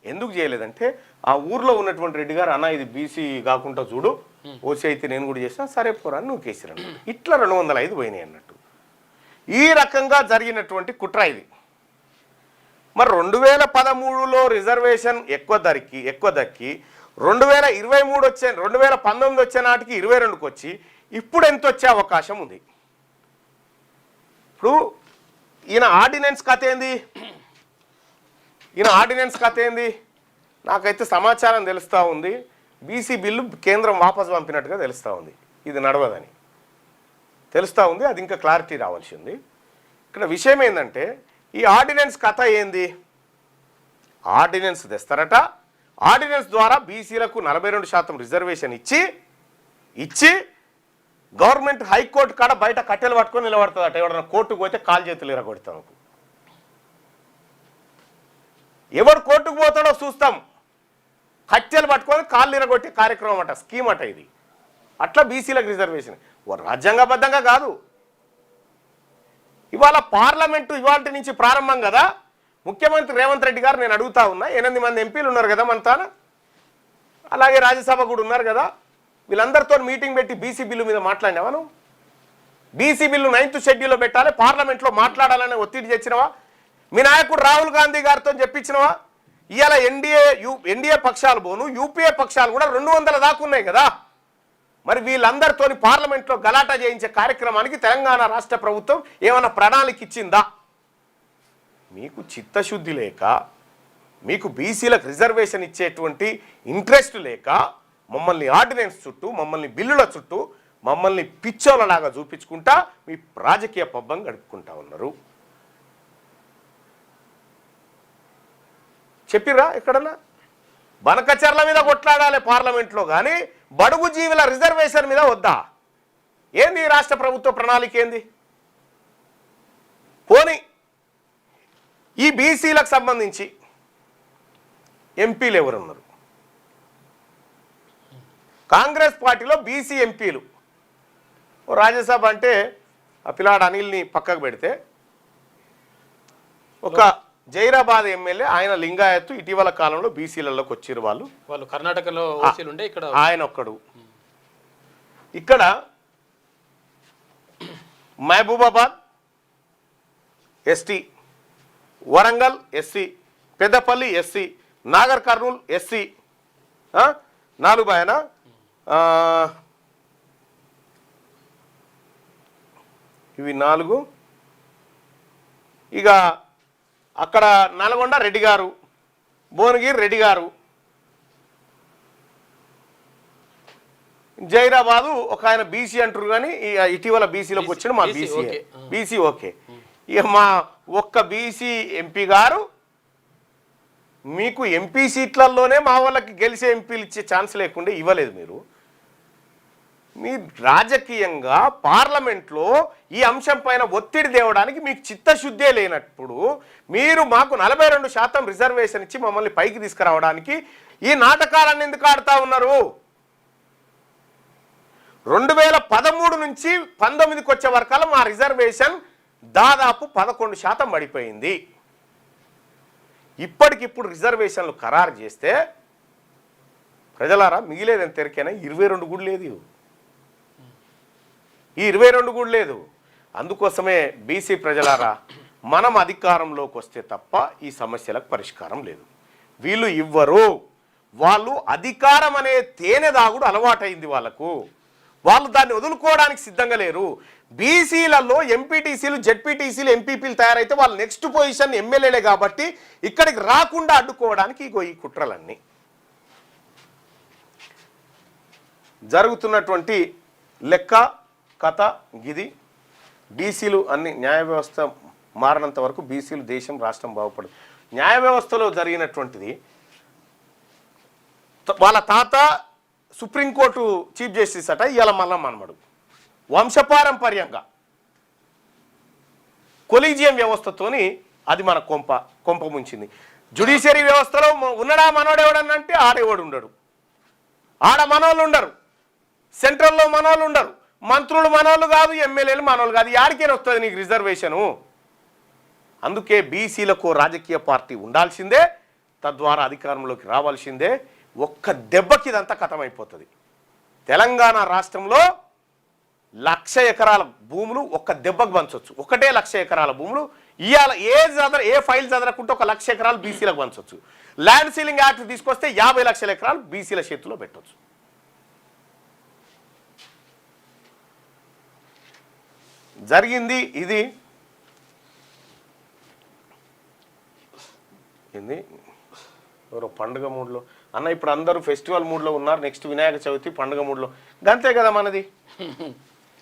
ఎందుకు చేయలేదంటే ఆ ఊర్లో ఉన్నటువంటి రెడ్డి గారు, అన్న ఇది బీసీ కాకుండా చూడు, ఓసీ అయితే నేను కూడా చేసిన, సరే పోరా నువ్వు కేసీరన్న, ఇట్లా 205 పోయినాయి అన్నట్టు. ఈ రకంగా జరిగినటువంటి కుట్ర ఇది. మరి 2013లో రిజర్వేషన్ ఎక్కువ దక్కి 2019 వచ్చే నాటికి 22కి వచ్చి ఇప్పుడు ఎంత వచ్చే అవకాశం ఉంది? ఇప్పుడు ఈయన ఆర్డినెన్స్ కథ ఏంది? నాకైతే సమాచారం తెలుస్తూ ఉంది, బీసీ బిల్లు కేంద్రం వాపసు పంపినట్టుగా తెలుస్తూ ఉంది. ఇది నడవదని తెలుస్తూ ఉంది. అది ఇంకా క్లారిటీ రావాల్సి ఉంది. ఇక్కడ విషయం ఏంటంటే ఈ ఆర్డినెన్స్ కథ ఏంది? ఆర్డినెన్స్ తెస్తారట. ఆర్డినెన్స్ ద్వారా బీసీలకు 42% రిజర్వేషన్ ఇచ్చి గవర్నమెంట్ హైకోర్టు కాడ బయట కట్టెలు పట్టుకొని నిలబడుతుందట. ఎవడన్నా కోర్టుకు పోతే కాలు చేతులు ఇరగొడతాం. ఎవడు కోర్టుకు పోతాడో చూస్తాం. కట్టెలు పట్టుకొని కాళ్ళు ఇరగొట్టే కార్యక్రమం అట, స్కీమ్ అట ఇది. అట్లా బీసీలకు రిజర్వేషన్ రాజ్యాంగబద్ధంగా కాదు. ఇవాళ పార్లమెంటు ఇవాళ నుంచి ప్రారంభం కదా. ముఖ్యమంత్రి రేవంత్ రెడ్డి గారు నేను అడుగుతా ఉన్నా, 8 మంది ఎంపీలు ఉన్నారు కదా మన తాన, అలాగే రాజ్యసభ కూడా ఉన్నారు కదా, వీళ్ళందరితో మీటింగ్ పెట్టి బీసీ బిల్లు మీద మాట్లాడినావా నువ్వు? బీసీ బిల్లు 9th షెడ్యూల్లో పెట్టాలి, పార్లమెంట్లో మాట్లాడాలని ఒత్తిడి తెచ్చినవా? మీ నాయకుడు రాహుల్ గాంధీ గారితో చెప్పించినవా? ఇవాళ ఎన్డీఏ పక్షాలు పోను, యూపీఏ పక్షాలు కూడా 200 దాకా ఉన్నాయి కదా. మరి వీళ్ళందరితో పార్లమెంట్లో గలాటా చేయించే కార్యక్రమానికి తెలంగాణ రాష్ట్ర ప్రభుత్వం ఏమైనా ప్రణాళిక ఇచ్చిందా? మీకు చిత్తశుద్ధి లేక, మీకు బీసీలకు రిజర్వేషన్ ఇచ్చేటువంటి ఇంట్రెస్ట్ లేక మమ్మల్ని ఆర్డినెన్స్ చుట్టూ, మమ్మల్ని బిల్లుల చుట్టూ, మమ్మల్ని పిచ్చోలలాగా చూపించుకుంటా మీ రాజకీయ పబ్బం గడుపుకుంటా ఉన్నారు. చెప్పిర్రా ఎక్కడన్నా? బనకచర్ల మీద కొట్లాడాలి పార్లమెంట్లో, కానీ బడుగు జీవుల రిజర్వేషన్ మీద వద్దా? ఏంది ఈ రాష్ట్ర ప్రభుత్వ ప్రణాళిక ఏంది? పోనీ ఈ బీసీలకు సంబంధించి ఎంపీలు ఎవరున్నారు? కాంగ్రెస్ పార్టీలో బీసీ ఎంపీలు రాజ్యసభ అంటే ఆ పిల్లాడు అనిల్ని పక్కకు పెడితే ఒక జైరాబాద్ ఎమ్మెల్యే ఆయన లింగాయత్తు ఇటీవల కాలంలో బీసీలలోకి వచ్చారు. వాళ్ళు కర్ణాటకలో ఓసీలు ఉండే, ఇక్కడ ఆయన ఒక్కడు. ఇక్కడ Mahabubabad ST, Warangal SC, Peddapalli SC, Nagar Kurnool SC, 4 ఆయన ఇవి 4. ఇక అక్కడ నల్గొండ రెడ్డి గారు, భువనగిరి రెడ్డి గారు, జైరాబాదు ఒక ఆయన బీసీ అంటారు, కానీ ఇటీవల బీసీలోకి వచ్చాడు మా బీసీ ఓకే. ఇక మా ఒక్క బీసీ ఎంపీ గారు మీకు ఎంపీ సీట్లలోనే మా వాళ్ళకి గెలిచే ఎంపీలు ఇచ్చే ఛాన్స్ లేకుండా ఇవ్వలేదు. మీ రాజకీయంగా పార్లమెంట్లో ఈ అంశం పైన ఒత్తిడి తేవడానికి మీకు చిత్తశుద్ధే లేనప్పుడు మీరు మాకు 42% రిజర్వేషన్ ఇచ్చి మమ్మల్ని పైకి తీసుకురావడానికి ఈ నాటకాలన్నీ ఎందుకు ఆడుతూ ఉన్నారు? 2013 నుంచి 19కి వచ్చే వరకల్లా మా రిజర్వేషన్ దాదాపు 11% పడిపోయింది. ఇప్పటికిప్పుడు రిజర్వేషన్లు ఖరారు చేస్తే ప్రజలారా మిగిలేదని తెరికైనా 22 కూడా లేదు. ఈ 22 కూడా లేదు. అందుకోసమే బీసీ ప్రజలారా, మనం అధికారంలోకి వస్తే తప్ప ఈ సమస్యలకు పరిష్కారం లేదు. వీళ్ళు ఇవ్వరు. వాళ్ళు అధికారం అనే తేనె దాగుడు అలవాటైంది వాళ్ళకు. వాళ్ళు దాన్ని వదులుకోవడానికి సిద్ధంగా లేరు. బీసీలలో ఎంపీటీసీలు, జెడ్పీటీసీలు, ఎంపీపీలు తయారైతే వాళ్ళు నెక్స్ట్ పొజిషన్ ఎమ్మెల్యేలే కాబట్టి ఇక్కడికి రాకుండా అడ్డుకోవడానికి ఈ కుట్రలన్నీ జరుగుతున్నటువంటి లెక్క కథ గిది. బీసీలు అన్ని న్యాయ వ్యవస్థ మారినంత వరకు బీసీలు, దేశం, రాష్ట్రం బాగుపడదు. న్యాయ వ్యవస్థలో జరిగినటువంటిది వాళ్ళ తాత సుప్రీంకోర్టు చీఫ్ జస్టిస్ అట, ఇవాళ మళ్ళా మనమడు వంశపారంపర్యంగా కొలీజియం వ్యవస్థతోని అది మన కొంప ముంచింది. జ్యుడిషియరీ వ్యవస్థలో ఉన్నడా మనోడు ఎవడనంటే ఆడేవాడు ఉండడు, ఆడ మనోళ్ళు ఉండరు, సెంట్రల్లో మనోళ్ళు ఉండరు, మంత్రులు మనోళ్ళు కాదు, ఎమ్మెల్యేలు మనోళ్ళు కాదు. యాడికైనా వస్తుంది నీకు రిజర్వేషను. అందుకే బీసీలకు రాజకీయ పార్టీ ఉండాల్సిందే, తద్వారా అధికారంలోకి రావాల్సిందే. ఒక్క దెబ్బకి ఇదంతా కథమైపోతుంది. తెలంగాణ రాష్ట్రంలో 1,00,000 ఎకరాల భూములు ఒక్క దెబ్బకు పంచవచ్చు. 1,00,000 ఎకరాల భూములు ఇవాళ ఏ ఫైల్ చదవకుంటే 1,00,000 ఎకరాలు బీసీలకు పంచవచ్చు. ల్యాండ్ సీలింగ్ యాక్ట్ తీసుకొస్తే 50 లక్షల ఎకరాలు బీసీల చేతిలో పెట్టవచ్చు. జరిగింది ఇది. ఏంది ఎవరో పండుగ మూడ్లో అన్న, ఇప్పుడు అందరూ ఫెస్టివల్ మూడ్లో ఉన్నారు. నెక్స్ట్ వినాయక చవితి పండుగ మూడ్లో, గంతే కదా మనది.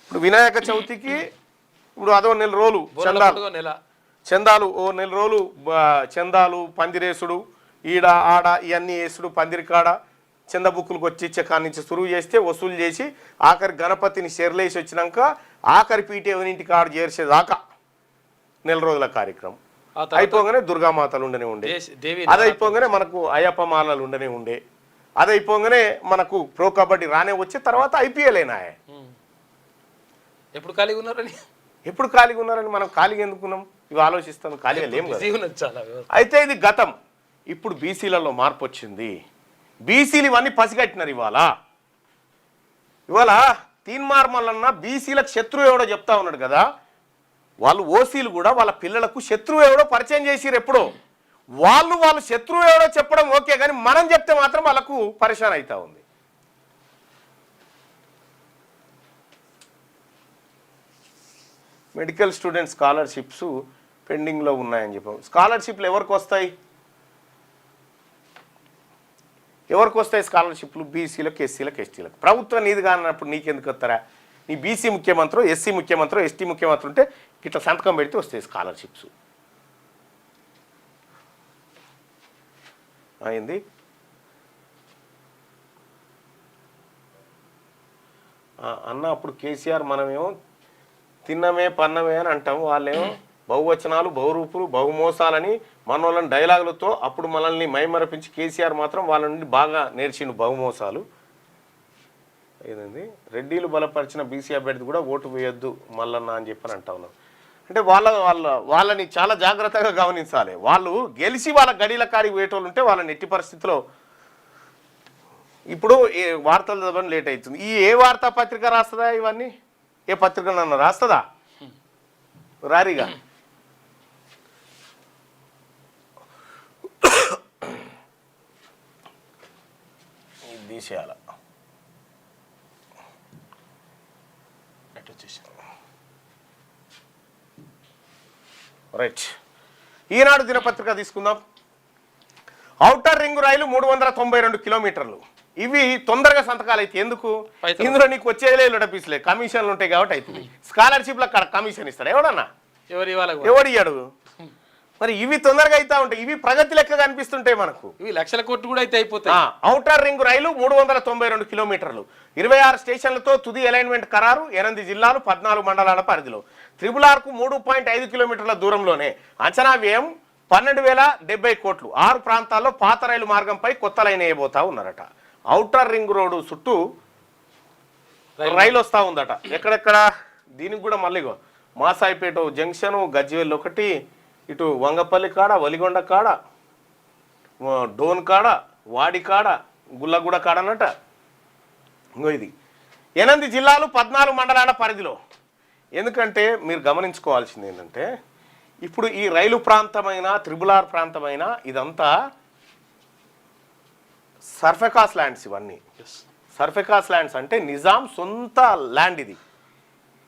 ఇప్పుడు వినాయక చవితికి ఇప్పుడు అదో 1 నెల రోజులు చందాలు, ఓ 1 నెల రోజులు చందాలు, పందిరేసుడు, ఈడ ఆడ ఇవన్నీ వేసుడు, పందిరి కాడ చంద బుక్కులకు వచ్చి ఇచ్చే కాడి నుంచి సురువు చేస్తే వసూలు చేసి ఆఖరి గణపతిని షెర్లేసి వచ్చినాక ఆఖరి పీటే ఎవరింటి కాడు చేర్చేదాకా 1 నెల రోజుల కార్యక్రమం అయిపోగానే దుర్గామాతలు ఉండనే ఉండే, అది అయిపోగానే మనకు అయ్యప్ప మాలలు ఉండనే ఉండే, అది అయిపోగానే మనకు ప్రో కబడ్డీ రానే వచ్చే తర్వాత ఐపీఎల్ అయినా. ఎప్పుడు ఖాళీగా ఉన్నారని మనం ఖాళీగా ఎందుకున్నాం? ఇవి ఆలోచిస్తాను, ఖాళీగా లేము కదా. అయితే ఇది గతం. ఇప్పుడు బీసీలలో మార్పు వచ్చింది. బీసీలు ఇవన్నీ పసిగట్టినారు. ఇవాళ తీన్మార్మలన్న బీసీలకు శత్రువు ఎవడో చెప్తా ఉన్నాడు కదా. వాళ్ళు ఓసీలు కూడా వాళ్ళ పిల్లలకు శత్రువు ఎవడో పరిచయం చేసిరు. ఎప్పుడో వాళ్ళు శత్రువు ఎవడో చెప్పడం ఓకే, కానీ మనం చెప్తే మాత్రం వాళ్ళకు పరిశాన్ అవుతా ఉంది. మెడికల్ స్టూడెంట్ స్కాలర్షిప్స్ పెండింగ్లో ఉన్నాయని చెప్పాం. స్కాలర్షిప్లు ఎవరికి వస్తాయి? స్కాలర్షిప్లు? బీసీలకు, ఎస్సీలకు, ఎస్టీలకు. ప్రభుత్వం నీది కానప్పుడు నీకెందుకు వస్తారా? నీ బీసీ ముఖ్యమంత్రి, ఎస్సీ ముఖ్యమంత్రి, ఎస్టీ ముఖ్యమంత్రి ఉంటే ఇట్లా సంతకం పెడితే వస్తాయి స్కాలర్షిప్స్. అయింది. అన్న అప్పుడు కేసీఆర్ మనమేమో తిన్నమే పన్నమే అని అంటాం, వాళ్ళేమో బహువచనాలు బహురూపులు బహుమోసాలని మనోళ్ళని డైలాగులతో అప్పుడు మనల్ని మైమరపించి కేసీఆర్ మాత్రం వాళ్ళ నుండి బాగా నేర్చిండు బహుమోసాలు. ఏదండి రెడ్డిలు బలపరిచిన బీసీ అభ్యర్థి కూడా ఓటు వేయొద్దు మల్లన్న అని చెప్పని అంటా ఉన్నారు. అంటే వాళ్ళని చాలా జాగ్రత్తగా గమనించాలి. వాళ్ళు గెలిచి వాళ్ళ గడిల కాడికి పోయేటోళ్ళు ఉంటే వాళ్ళని ఎట్టి పరిస్థితిలో ఇప్పుడు వార్తలు చదవడం లేట్ అవుతుంది. ఏ వార్తాపత్రిక రాస్తుందా ఇవన్నీ? ఏ పత్రిక నన్ను రాస్తుందా? రారిగా తీసేయాల. రైట్, ఈనాడు దినపత్రిక తీసుకుందాం. ఔటర్ రింగ్ రైలు 392 కిలోమీటర్లు. ఇవి తొందరగా సంతకాలు అయితే ఎందుకు? ఇందులో నీకు వచ్చేదే లొడపీసులే, కమిషన్లు ఉంటాయి కాబట్టి అవుతుంది. స్కాలర్షిప్లో కమిషన్ ఇస్తాడు ఎవడన్నా? ఎవడు ఇయ్యాడు? మరి ఇవి తొందరగా అవుతా ఉంటాయి. ఇవి ప్రగతి లెక్క కనిపిస్తుంటాయి మనకు. ఇవి లక్షల కోట్లు కూడా అయితే అయిపోతాయి. ఔటర్ రింగ్ రైలు 392 కిలోమీటర్లు, 26 స్టేషన్లతో తుది అలైన్మెంట్ ఖరారు. 8 జిల్లాలు 14 మండలాల పరిధిలో. RRRకు 3.5 కిలోమీటర్ల దూరంలోనే. అంచనా వ్యయం 12,070 కోట్లు. 6 ప్రాంతాల్లో పాత రైలు మార్గంపై కొత్త లైన్ వేయబోతా ఉన్నారట. ఔటర్ రింగ్ రోడ్డు చుట్టూ రైలు వస్తూ ఉందట. ఎక్కడెక్కడ? దీనికి కూడా మళ్ళీ మాసాయిపేట జంక్షన్, గజ్వేల్ ఒకటి, ఇటు వంగపల్లి కాడ, వలిగొండ కాడ, డోన్ కాడ, వాడి కాడ, గుల్లగూడ కాడ అన్నట. ఇంకో ఇది 8 జిల్లాలు 14 మండలాల పరిధిలో. ఎందుకంటే మీరు గమనించుకోవాల్సింది ఏంటంటే ఇప్పుడు ఈ రైలు ప్రాంతమైన RRR ప్రాంతమైన ఇదంతా సర్ఫెకాస్ ల్యాండ్స్. ఇవన్నీ సర్ఫెకాస్ ల్యాండ్స్ అంటే నిజాం సొంత ల్యాండ్. ఇది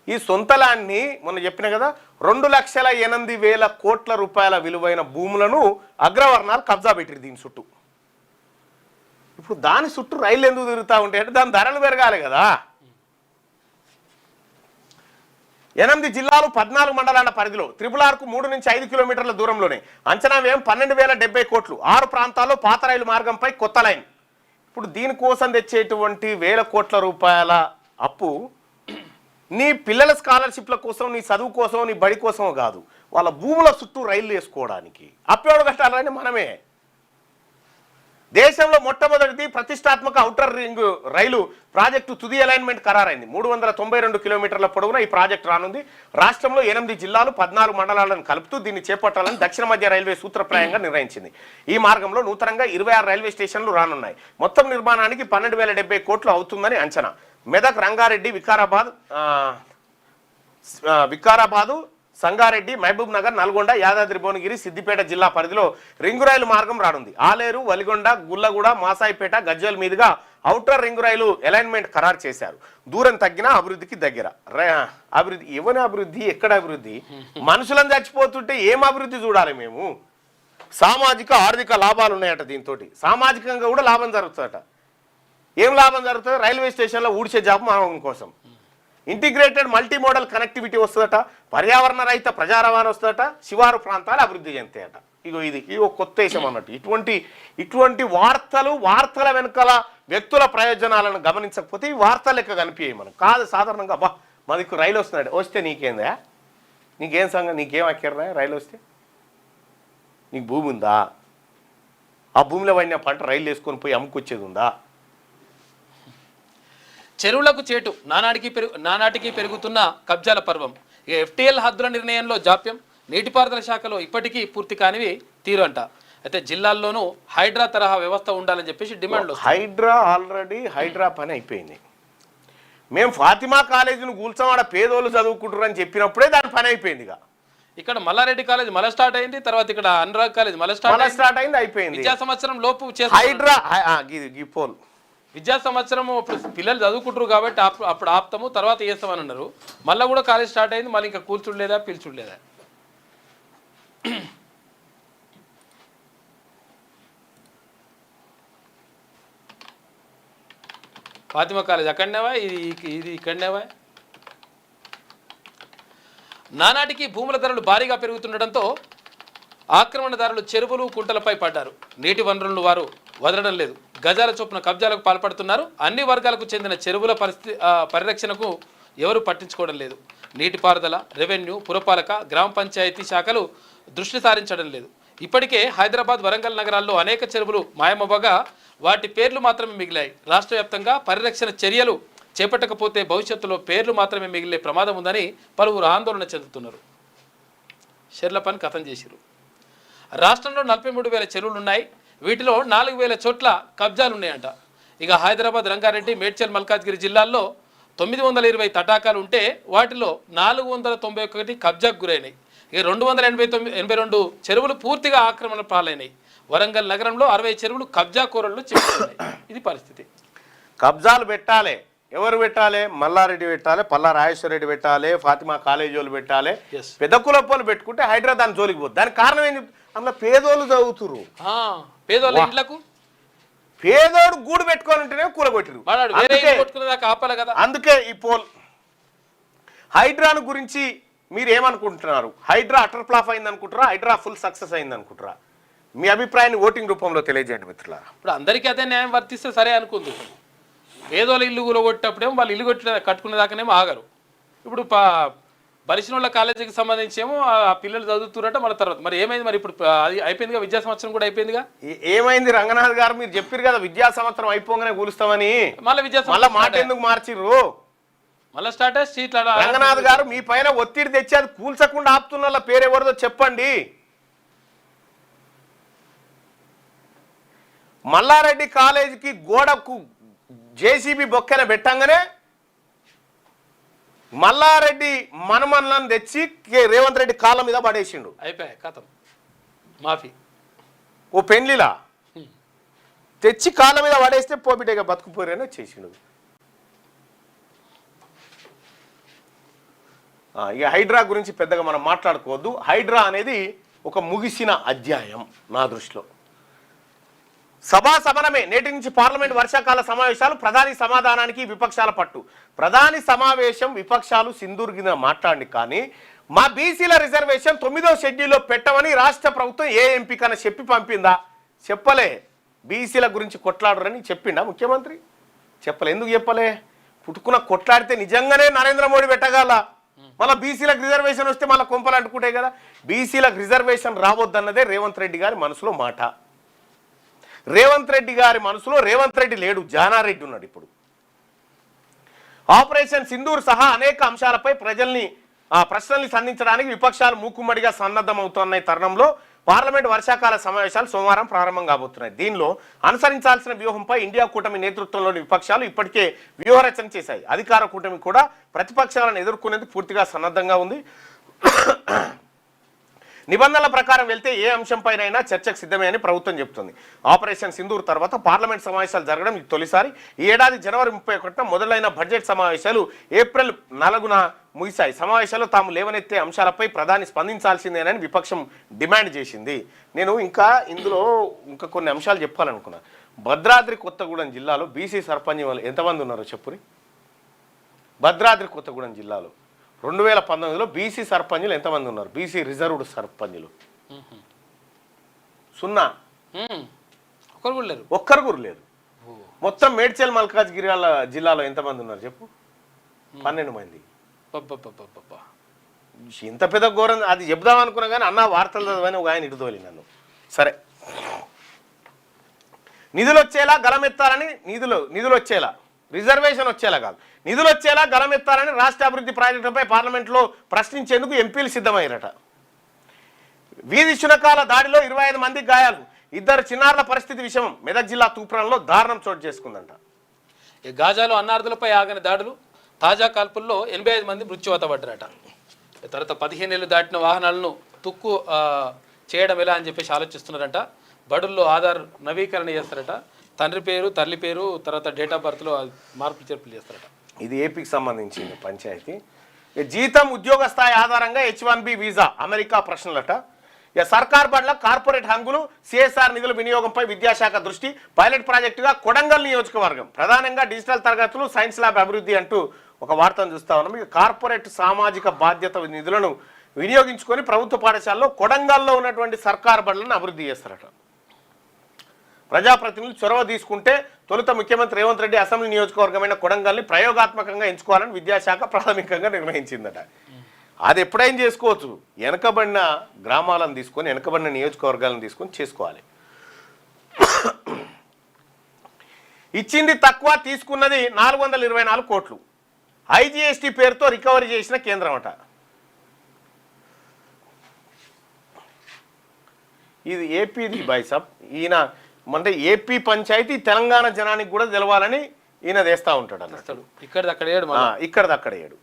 ఈ సొంత ల్యాండ్ని మొన్న చెప్పిన కదా 2,08,000 కోట్ల రూపాయల విలువైన భూములను అగ్రవర్ణాలు కబ్జా పెట్టిరు దీని చుట్టూ. ఇప్పుడు దాని చుట్టూ రైలు ఎందుకు తిరుగుతూ ఉంటాయి అంటే దాని ధరలు పెరగాలి కదా. 8 జిల్లాలు 14 మండలాల పరిధిలో. RRRకు 3 నుంచి 5 కిలోమీటర్ల దూరంలోనే. అంచనా వ్యయం 12,070 కోట్లు. 6 ప్రాంతాల్లో పాత రైలు మార్గంపై కొత్త లైన్. ఇప్పుడు దీనికోసం తెచ్చేటువంటి 1,000 కోట్ల రూపాయల అప్పు నీ పిల్లల స్కాలర్షిప్ల కోసం, నీ చదువు కోసం, నీ బడి కోసం కాదు, వాళ్ళ భూముల చుట్టూ రైలు వేసుకోవడానికి. అప్పెవడు కట్టాలని? మనమే. దేశంలో మొట్టమొదటిది ప్రతిష్టాత్మక ఔటర్ రింగ్ రైలు ప్రాజెక్టు తుది అలైన్మెంట్ ఖరారైంది. 392 కిలోమీటర్ల పొడవున ఈ ప్రాజెక్టు రానుంది. రాష్ట్రంలో 8 జిల్లాలు 14 మండలాలను కలుపుతూ దీన్ని చేపట్టాలని దక్షిణ మధ్య రైల్వే సూత్రప్రాయంగా నిర్ణయించింది. ఈ మార్గంలో నూతనంగా 26 రైల్వే స్టేషన్లు రానున్నాయి. మొత్తం నిర్మాణానికి 12,070 కోట్లు అవుతుందని అంచనా. మెదక్, రంగారెడ్డి, వికారాబాదు, సంగారెడ్డి, మహబూబ్ నగర్, నల్గొండ, యాదాద్రి భువనగిరి, సిద్దిపేట జిల్లా పరిధిలో రింగు రైలు మార్గం రానుంది. ఆలేరు, వలిగొండ, గుల్లగూడ, మాసాయిపేట, గజ్వేల్ మీదుగా ఔటర్ రింగు రైలు అలైన్మెంట్ ఖరారు చేశారు. దూరం తగ్గినా అభివృద్ధికి దగ్గర. అభివృద్ధి ఎవరి అభివృద్ధి? ఎక్కడ అభివృద్ధి? మనుషులను చచ్చిపోతుంటే ఏం అభివృద్ధి చూడాలి మేము? సామాజిక ఆర్థిక లాభాలు ఉన్నాయట దీంతో. సామాజికంగా కూడా లాభం జరుగుతుందట. ఏం లాభం జరుగుతుంది? రైల్వే స్టేషన్లో ఊడ్చే జాబ్ మానవం కోసం. ఇంటిగ్రేటెడ్ మల్టీ మోడల్ కనెక్టివిటీ వస్తుందట. పర్యావరణ రహిత ప్రజా రవాణా వస్తుందట. శివారు ప్రాంతాలు అభివృద్ధి చెందుతాయట. ఇది కొత్త దేశం అన్నట్టు. ఇటువంటి వార్తల వెనుకల వ్యక్తుల ప్రయోజనాలను గమనించకపోతే ఈ వార్తలు లెక్క కనిపించాయి మనకు. కాదు సాధారణంగా అబ్బా మనకు రైలు వస్తున్నాడు, వస్తే నీకేందా? నీకేం సంగతి? నీకేం అక్కర్రా రైలు వస్తే? నీకు భూమి ఉందా? ఆ భూమిలో పడిన పంట రైలు వేసుకొని పోయి అమ్ముకొచ్చేది ఉందా? చెరువులకు చేటు నానాటికి పెరుగుతున్న కబ్జాల పర్వం. ఇక FTL హద్దుల నిర్ణయంలో జాప్యం. నీటిపారుదల శాఖలో ఇప్పటికీ పూర్తి కానివి తీరు అంట. అయితే జిల్లాల్లోనూ హైడ్రా తరహా వ్యవస్థ ఉండాలని చెప్పేసి డిమాండ్లు. హైడ్రా పని అయిపోయింది. మేము ఫాతిమా కాలేజీని కూల్చమాడ పేదోళ్ళు చదువుకుంటారు అని చెప్పినప్పుడే దాని పని అయిపోయింది. ఇక్కడ మల్లారెడ్డి కాలేజ్ మళ్ళీ స్టార్ట్ అయింది. తర్వాత ఇక్కడ అనురాగ్ కాలేజ్ మళ్ళీ స్టార్ట్ అయింది. అయిపోయింది. విద్యా సంవత్సరం లోపు హైడ్రా విద్యా సంవత్సరం పిల్లలు చదువుకుంటారు కాబట్టి అప్పుడు ఆపుతాము, తర్వాత చేస్తామని అన్నారు. మళ్ళీ కూడా కాలేజ్ స్టార్ట్ అయింది. మళ్ళీ ఇంకా కూల్చుడలేదా పిలుచుడలేదా? ఫాతిమా కాలేజ్ అక్కడనేవా? ఇది ఇక్కడనేవా? నానాటికి భూముల ధరలు భారీగా పెరుగుతుండటంతో ఆక్రమణదారులు చెరువులు కుంటలపై పడ్డారు. నీటి వనరులను వారు వదలడం లేదు. గజాల చొప్పున కబ్జాలకు పాల్పడుతున్నారు. అన్ని వర్గాలకు చెందిన చెరువుల పరిరక్షణకు ఎవరు పట్టించుకోవడం లేదు. నీటిపారుదల, రెవెన్యూ, పురపాలక, గ్రామ పంచాయతీ శాఖలు దృష్టి సారించడం లేదు. ఇప్పటికే హైదరాబాద్, వరంగల్ నగరాల్లో అనేక చెరువులు మాయమవ్వగా వాటి పేర్లు మాత్రమే మిగిలాయి. రాష్ట్ర వ్యాప్తంగా పరిరక్షణ చర్యలు చేపట్టకపోతే భవిష్యత్తులో పేర్లు మాత్రమే మిగిలే ప్రమాదం ఉందని పలువురు ఆందోళన చెందుతున్నారు. చెర్ల పని కథం చేసిరు. రాష్ట్రంలో 43,000 చెరువులు ఉన్నాయి. వీటిలో 4,000 చోట్ల కబ్జాలు ఉన్నాయంట. ఇక హైదరాబాద్, రంగారెడ్డి, మేడ్చల్, మల్కాజ్గిరి జిల్లాల్లో 920 తటాకాలు ఉంటే వాటిలో 491 కబ్జాకు గురైనాయి. ఇక 282 చెరువులు పూర్తిగా ఆక్రమణ పాలైనాయి. వరంగల్ నగరంలో 60 చెరువులు కబ్జా కూరల్లో చిక్కుకున్నాయి. ఇది పరిస్థితి. కబ్జాలు పెట్టాలి. ఎవరు పెట్టాలి? మల్లారెడ్డి పెట్టాలి, పల్లా రాజేశ్వరరెడ్డి పెట్టాలి, ఫాతిమా కాలేజీ వాళ్ళు పెట్టాలి. పెద్ద కులపోలు పెట్టుకుంటే హైదరాబాద్ దాని జోలికి పోతుంది. దానికి కారణం ఏంటి? అందులో పేదోళ్ళు చదువుతురు. పేదోళ్ళ ఇంట్లకు పేదోడు గూడు పెట్టుకొని ఉంటేనే కూలగొట్టిరు. అందుకే ఈ పోల్ హైడ్రాను గురించి మీరు ఏమనుకుంటున్నారు? హైడ్రా అటర్ ఫ్లాప్ అయింది అనుకుంటారా? హైడ్రా ఫుల్ సక్సెస్ అయింది అనుకుంటారా? మీ అభిప్రాయాన్ని ఓటింగ్ రూపంలో తెలియజేయండి మిత్రులారా. ఇప్పుడు అందరికీ అదే న్యాయం వర్తిస్తే సరే అనుకుంది. పేదోళ్ళ ఇల్లు కూలగొట్టేప్పుడేమో వాళ్ళు ఇల్లు కట్టుకునేదాకానేమో ఆగరు. ఇప్పుడు బలిసినోళ్ళ కాలేజీకి సంబంధించేమో ఆ పిల్లలు చదువుతున్నట్ట మన తర్వాత మరి ఏమైంది? మరి ఇప్పుడు అది అయిపోయిందిగా, విద్యా సంవత్సరం కూడా అయిపోయిందిగా. ఏమైంది రంగనాథ్ గారు? మీరు చెప్పారు కదా విద్యా సంవత్సరం అయిపోగానే కూలుస్తామని. మళ్ళీ మాట ఎందుకు మార్చిర్రు? మళ్ళీ స్టార్ట్ సీట్ల రంగనాథ్ గారు మీ పైన ఒత్తిడి తెచ్చి అది కూల్చకుండా ఆపుతున్న పేరు ఎవరిదో చెప్పండి. మల్లారెడ్డి కాలేజీకి గోడకు జేసీబీ బొక్కెన పెట్టంగానే మల్లారెడ్డి మనమన్లను తెచ్చి రేవంత్ రెడ్డి కాళ్ళ మీద పడేసిండు. అయిపోయాయి కథం. మాఫీ ఓ పెళ్లిలా తెచ్చి కాళ్ళ మీద పడేస్తే పోబిటేగా బతుకుపోరని వచ్చేసిండు. ఇక హైడ్రా గురించి పెద్దగా మనం మాట్లాడుకోవద్దు. హైడ్రా అనేది ఒక ముగిసిన అధ్యాయం నా దృష్టిలో. సభా సమరమే. నేటి నుంచి పార్లమెంట్ వర్షాకాల సమావేశాలు. ప్రధాని సమాధానానికి విపక్షాల పట్టు. ప్రధాని సమావేశం విపక్షాలు సింధూర్గిన మాట్లాడి కానీ మా బీసీల రిజర్వేషన్ 9వ షెడ్యూల్లో పెట్టమని రాష్ట్ర ప్రభుత్వం ఏ ఎంపికన చెప్పి పంపిందా? చెప్పలే. బీసీల గురించి కొట్లాడరని చెప్పిండా ముఖ్యమంత్రి? చెప్పలే. ఎందుకు చెప్పలే? పుట్టుకున్న కొట్లాడితే నిజంగానే నరేంద్ర మోడీ పెట్టగల. మళ్ళీ బీసీలకు రిజర్వేషన్ వస్తే మళ్ళీ కొంపలు అంటుకుంటాయి కదా. బీసీలకు రిజర్వేషన్ రావద్దన్నదే రేవంత్ రెడ్డి గారి మనసులో మాట. రేవంత్ రెడ్డి గారి మనసులో రేవంత్ రెడ్డి లేడు, జానారెడ్డి ఉన్నాడు. ఇప్పుడు ఆపరేషన్ సింధూర్ సహా అనేక అంశాలపై ప్రశ్నల్ని సంధించడానికి విపక్షాలు మూకుమ్మడిగా సన్నద్ధమవుతున్న తరుణంలో పార్లమెంట్ వర్షాకాల సమావేశాలు సోమవారం ప్రారంభం కాబోతున్నాయి. దీనిలో అనుసరించాల్సిన వ్యూహంపై ఇండియా కూటమి నేతృత్వంలోని విపక్షాలు ఇప్పటికే వ్యూహరచన చేశాయి. అధికార కూటమి కూడా ప్రతిపక్షాలను ఎదుర్కొనేందుకు పూర్తిగా సన్నద్ధంగా ఉంది. నిబంధనల ప్రకారం వెళ్తే ఏ అంశంపైనైనా చర్చకు సిద్ధమే అని ప్రభుత్వం చెబుతుంది. ఆపరేషన్ సింధూర్ తర్వాత పార్లమెంట్ సమావేశాలు జరగడం ఇది తొలిసారి. ఈ ఏడాది జనవరి 31న మొదలైన బడ్జెట్ సమావేశాలు ఏప్రిల్ 4న ముగిశాయి. సమావేశాల్లో తాము లేవనెత్తే అంశాలపై ప్రధాని స్పందించాల్సిందేనని విపక్షం డిమాండ్ చేసింది. నేను ఇందులో కొన్ని అంశాలు చెప్పాలనుకున్నా. భద్రాద్రి కొత్తగూడెం జిల్లాలో బీసీ సర్పంచ్ వాళ్ళు ఎంతమంది ఉన్నారో చెప్పురి. భద్రాద్రి కొత్తగూడెం జిల్లాలో 2019లో బీసీ సర్పంచులు ఎంతమంది ఉన్నారు? బీసీ రిజర్వ్డ్ సర్పంచులు 0. ఒక్కరు కూడా లేరు. మొత్తం మేడ్చల్ మల్కాజ్గిరి జిల్లాలో ఎంతమంది ఉన్నారు చెప్పు? 12 మంది. ఇంత పెద్ద ఘోరం. అది చెప్దాం అనుకున్నా కానీ అన్న వార్తలు చదవని ఒక ఆయన ఇటుదోలి నన్ను. సరే, నిధులు వచ్చేలా గలమెత్తాలని, నిధులు వచ్చేలా, రిజర్వేషన్ వచ్చేలా కాదు, నిధులు వచ్చేలా గలమెత్తాలని రాష్ట్ర అభివృద్ధి ప్రాజెక్టులపై పార్లమెంట్లో ప్రశ్నించేందుకు ఎంపీలు సిద్ధమయ్యారట. వీధి శునకాల దాడిలో 25 మంది గాయాలు. 2 చిన్నారుల పరిస్థితి విషమం. మెదక్ జిల్లా తూప్రాన్లో దారుణం చోటు చేసుకుందంట. గాజాలో అన్నార్థులపై ఆగిన దాడులు. తాజా కాల్పుల్లో 85 మంది మృత్యువాత పడ్డారట. తర్వాత 15 ఏళ్ళు దాటిన వాహనాలను తుక్కు చేయడం ఎలా అని చెప్పేసి ఆలోచిస్తున్నారట. బడుల్లో ఆధార్ నవీకరణ చేస్తారట. తండ్రి పేరు, తల్లి పేరు, తర్వాత డేట్ ఆఫ్ బర్త్లో మార్పులు చేర్పులు చేస్తారట. ఇది ఏపీకి సంబంధించిన పంచాయతీ. జీతం, ఉద్యోగ స్థాయి ఆధారంగా H1B వీసా, అమెరికా ప్రశ్నలట. సర్కార్ బడ్ల కార్పొరేట్ హంగులు, సిఎస్ఆర్ నిధుల వినియోగంపై విద్యాశాఖ దృష్టి. పైలట్ ప్రాజెక్టుగా కొడంగల్ నియోజకవర్గం, ప్రధానంగా డిజిటల్ తరగతులు, సైన్స్ ల్యాబ్ అభివృద్ధి అంటూ ఒక వార్తను చూస్తా ఉన్నాం. కార్పొరేట్ సామాజిక బాధ్యత నిధులను వినియోగించుకొని ప్రభుత్వ పాఠశాలలో కొడంగల్లో ఉన్నటువంటి సర్కారు బడులను అభివృద్ధి చేస్తారట. ప్రజాప్రతినిధులు చొరవ తీసుకుంటే తొలుత ముఖ్యమంత్రి రేవంత్ రెడ్డి అసెంబ్లీ నియోజకవర్గమైన కొడంగల్ని ప్రయోగాత్మకంగా ఎంచుకోవాలని విద్యాశాఖ ప్రాథమికంగా నిర్ణయించిందట. అది ఎప్పుడైనా చేసుకోవచ్చు, వెనకబడిన గ్రామాలను తీసుకొని వెనకబడిన నియోజకవర్గాలను తీసుకొని చేసుకోవాలి. ఇచ్చింది తక్కువ, తీసుకున్నది 424 కోట్లు. ఐజీఎస్టీ పేరుతో రికవరీ చేసిన కేంద్రం అట. ఇది ఏపీది బైసాబ్. ఈయన అంటే ఏపీ పంచాయతీ తెలంగాణ జనానికి కూడా తెలవాలని ఈయన వేస్తూ ఉంటాడు అన్నట్టు. ఇక్కడది అక్కడ ఏడు.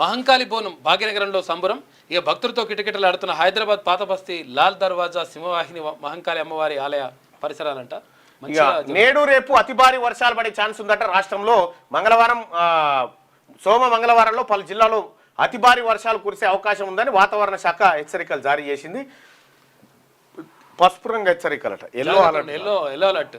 మహంకాళి బోనం భాగ్యనగరంలో సంబరం. ఇక భక్తులతో కిటకిటలాడుతున్న హైదరాబాద్ పాత బస్తీ లాల్ దర్వాజా సింహవాహిని మహంకాళి అమ్మవారి ఆలయ పరిసరాలంట. ఇక నేడు రేపు అతి భారీ వర్షాలు పడే ఛాన్స్ ఉందట. రాష్ట్రంలో మంగళవారంలో పలు జిల్లాలో అతి భారీ వర్షాలు కురిసే అవకాశం ఉందని వాతావరణ శాఖ హెచ్చరికలు జారీ చేసింది. పసుపు రంగు హెచ్చరికలట, ఎల్లో అలర్ట్.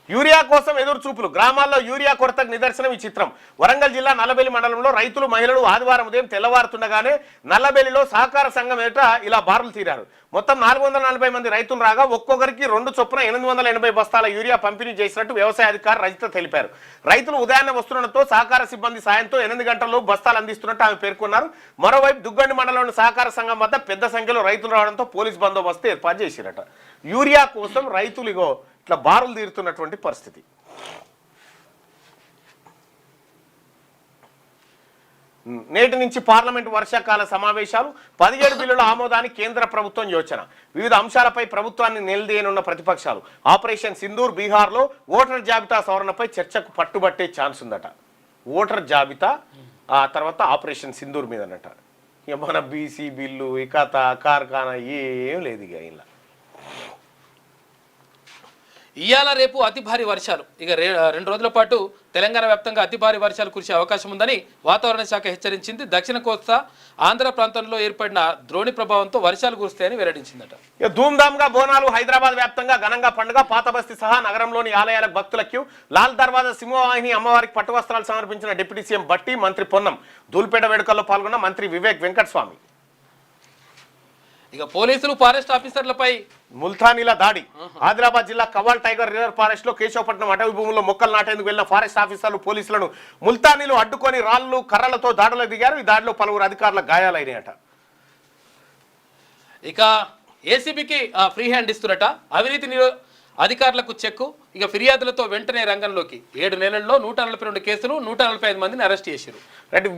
యూరియా కోసం ఎదురు చూపులు. గ్రామాల్లో యూరియా కొరతకు నిదర్శనం ఈ చిత్రం. వరంగల్ జిల్లా నల్లబెల్లి మండలంలో రైతులు మహిళలు ఆదివారం ఉదయం తెల్లవారుతుండగానే నల్లబెల్లిలో సహకార సంఘం ఎదుట ఇలా బారులు తీరారు. మొత్తం 440 మంది రైతులు రాగా ఒక్కొక్కరికి 2 చొప్పున 880 బస్తాల యూరియా పంపిణీ చేసినట్టు వ్యవసాయ అధికారి రజిత తెలిపారు. రైతులు ఉదయాన్నే వస్తుండటంతో సహకార సిబ్బంది సాయంతో 8 గంటల్లో బస్తాలు అందిస్తున్నట్టు ఆమె పేర్కొన్నారు. మరోవైపు దుగ్గండి మండలంలోని సహకార సంఘం వద్ద పెద్ద సంఖ్యలో రైతులు రావడంతో పోలీసు బందోబస్తు ఏర్పాటు చేసిరట. యూరియా కోసం రైతులు ఇట్లా బారులు తీరుతున్నటువంటి పరిస్థితి. నేటి నుంచి పార్లమెంటు వర్షాకాల సమావేశాలు. 17 బిల్లుల ఆమోదానికి కేంద్ర ప్రభుత్వం యోచన. వివిధ అంశాలపై ప్రభుత్వాన్ని నిలదీయనున్న ప్రతిపక్షాలు. ఆపరేషన్ సింధూర్, బీహార్లో ఓటర్ జాబితా సవరణపై చర్చకు పట్టుబట్టే ఛాన్స్ ఉందట. ఓటర్ జాబితా ఆ తర్వాత ఆపరేషన్ సింధూర్ మీదనట. ఇక మన బీసీ బిల్లు ఇకత కార్ఖానా ఏం లేదు. ఇక ఇలా ఇవాళ రేపు అతి భారీ వర్షాలు. ఇక 2 రోజుల పాటు తెలంగాణ వ్యాప్తంగా అతి భారీ వర్షాలు కురిసే అవకాశం ఉందని వాతావరణ శాఖ హెచ్చరించింది. దక్షిణ కోస్తా ఆంధ్ర ప్రాంతంలో ఏర్పడిన ద్రోణి ప్రభావంతో వర్షాలు కురుస్తాయని వెల్లడించిందట. ఇక ధూమ్ధామ్గా బోనాలు. హైదరాబాద్ వ్యాప్తంగా ఘనంగా పండుగ. పాతబస్తీ సహా నగరంలోని ఆలయాలకు భక్తుల క్యూ. లాల్ దర్వాజా సింహవాహిని అమ్మవారికి పట్టు వస్త్రాలు సమర్పించిన డిప్యూటీ సీఎం భట్టి, మంత్రి పొన్నం. ధూల్పేట వేడుకల్లో పాల్గొన్న మంత్రి వివేక్ వెంకటస్వామి. ఇక పోలీసులు ఫారెస్ట్ ఆఫీసర్లపై ముల్తానీల దాడి. ఆదిలాబాద్ జిల్లా కవాల్ టైగర్ రిజర్వ్ ఫారెస్ట్ లో కేశవపట్నం అటవీ భూముల్లో మొక్కలు నాటేందుకు వెళ్లిన ఫారెస్ట్ ఆఫీసర్లు పోలీసులను ముల్తానీలు అడ్డుకొని రాళ్లు కర్రలతో దాడులకు దిగారు. ఈ దాడిలో పలువురు అధికారుల గాయాలైనాయట. ఇక ఏసీబీకి ఫ్రీ హ్యాండ్ ఇస్తున్నట. అవినీతి అధికారులకు చెక్కు. ఇక ఫిర్యాదులతో వెంటనే రంగంలోకి. 7 నెలల్లో 142 కేసులు, 145 మందిని అరెస్ట్ చేశారు.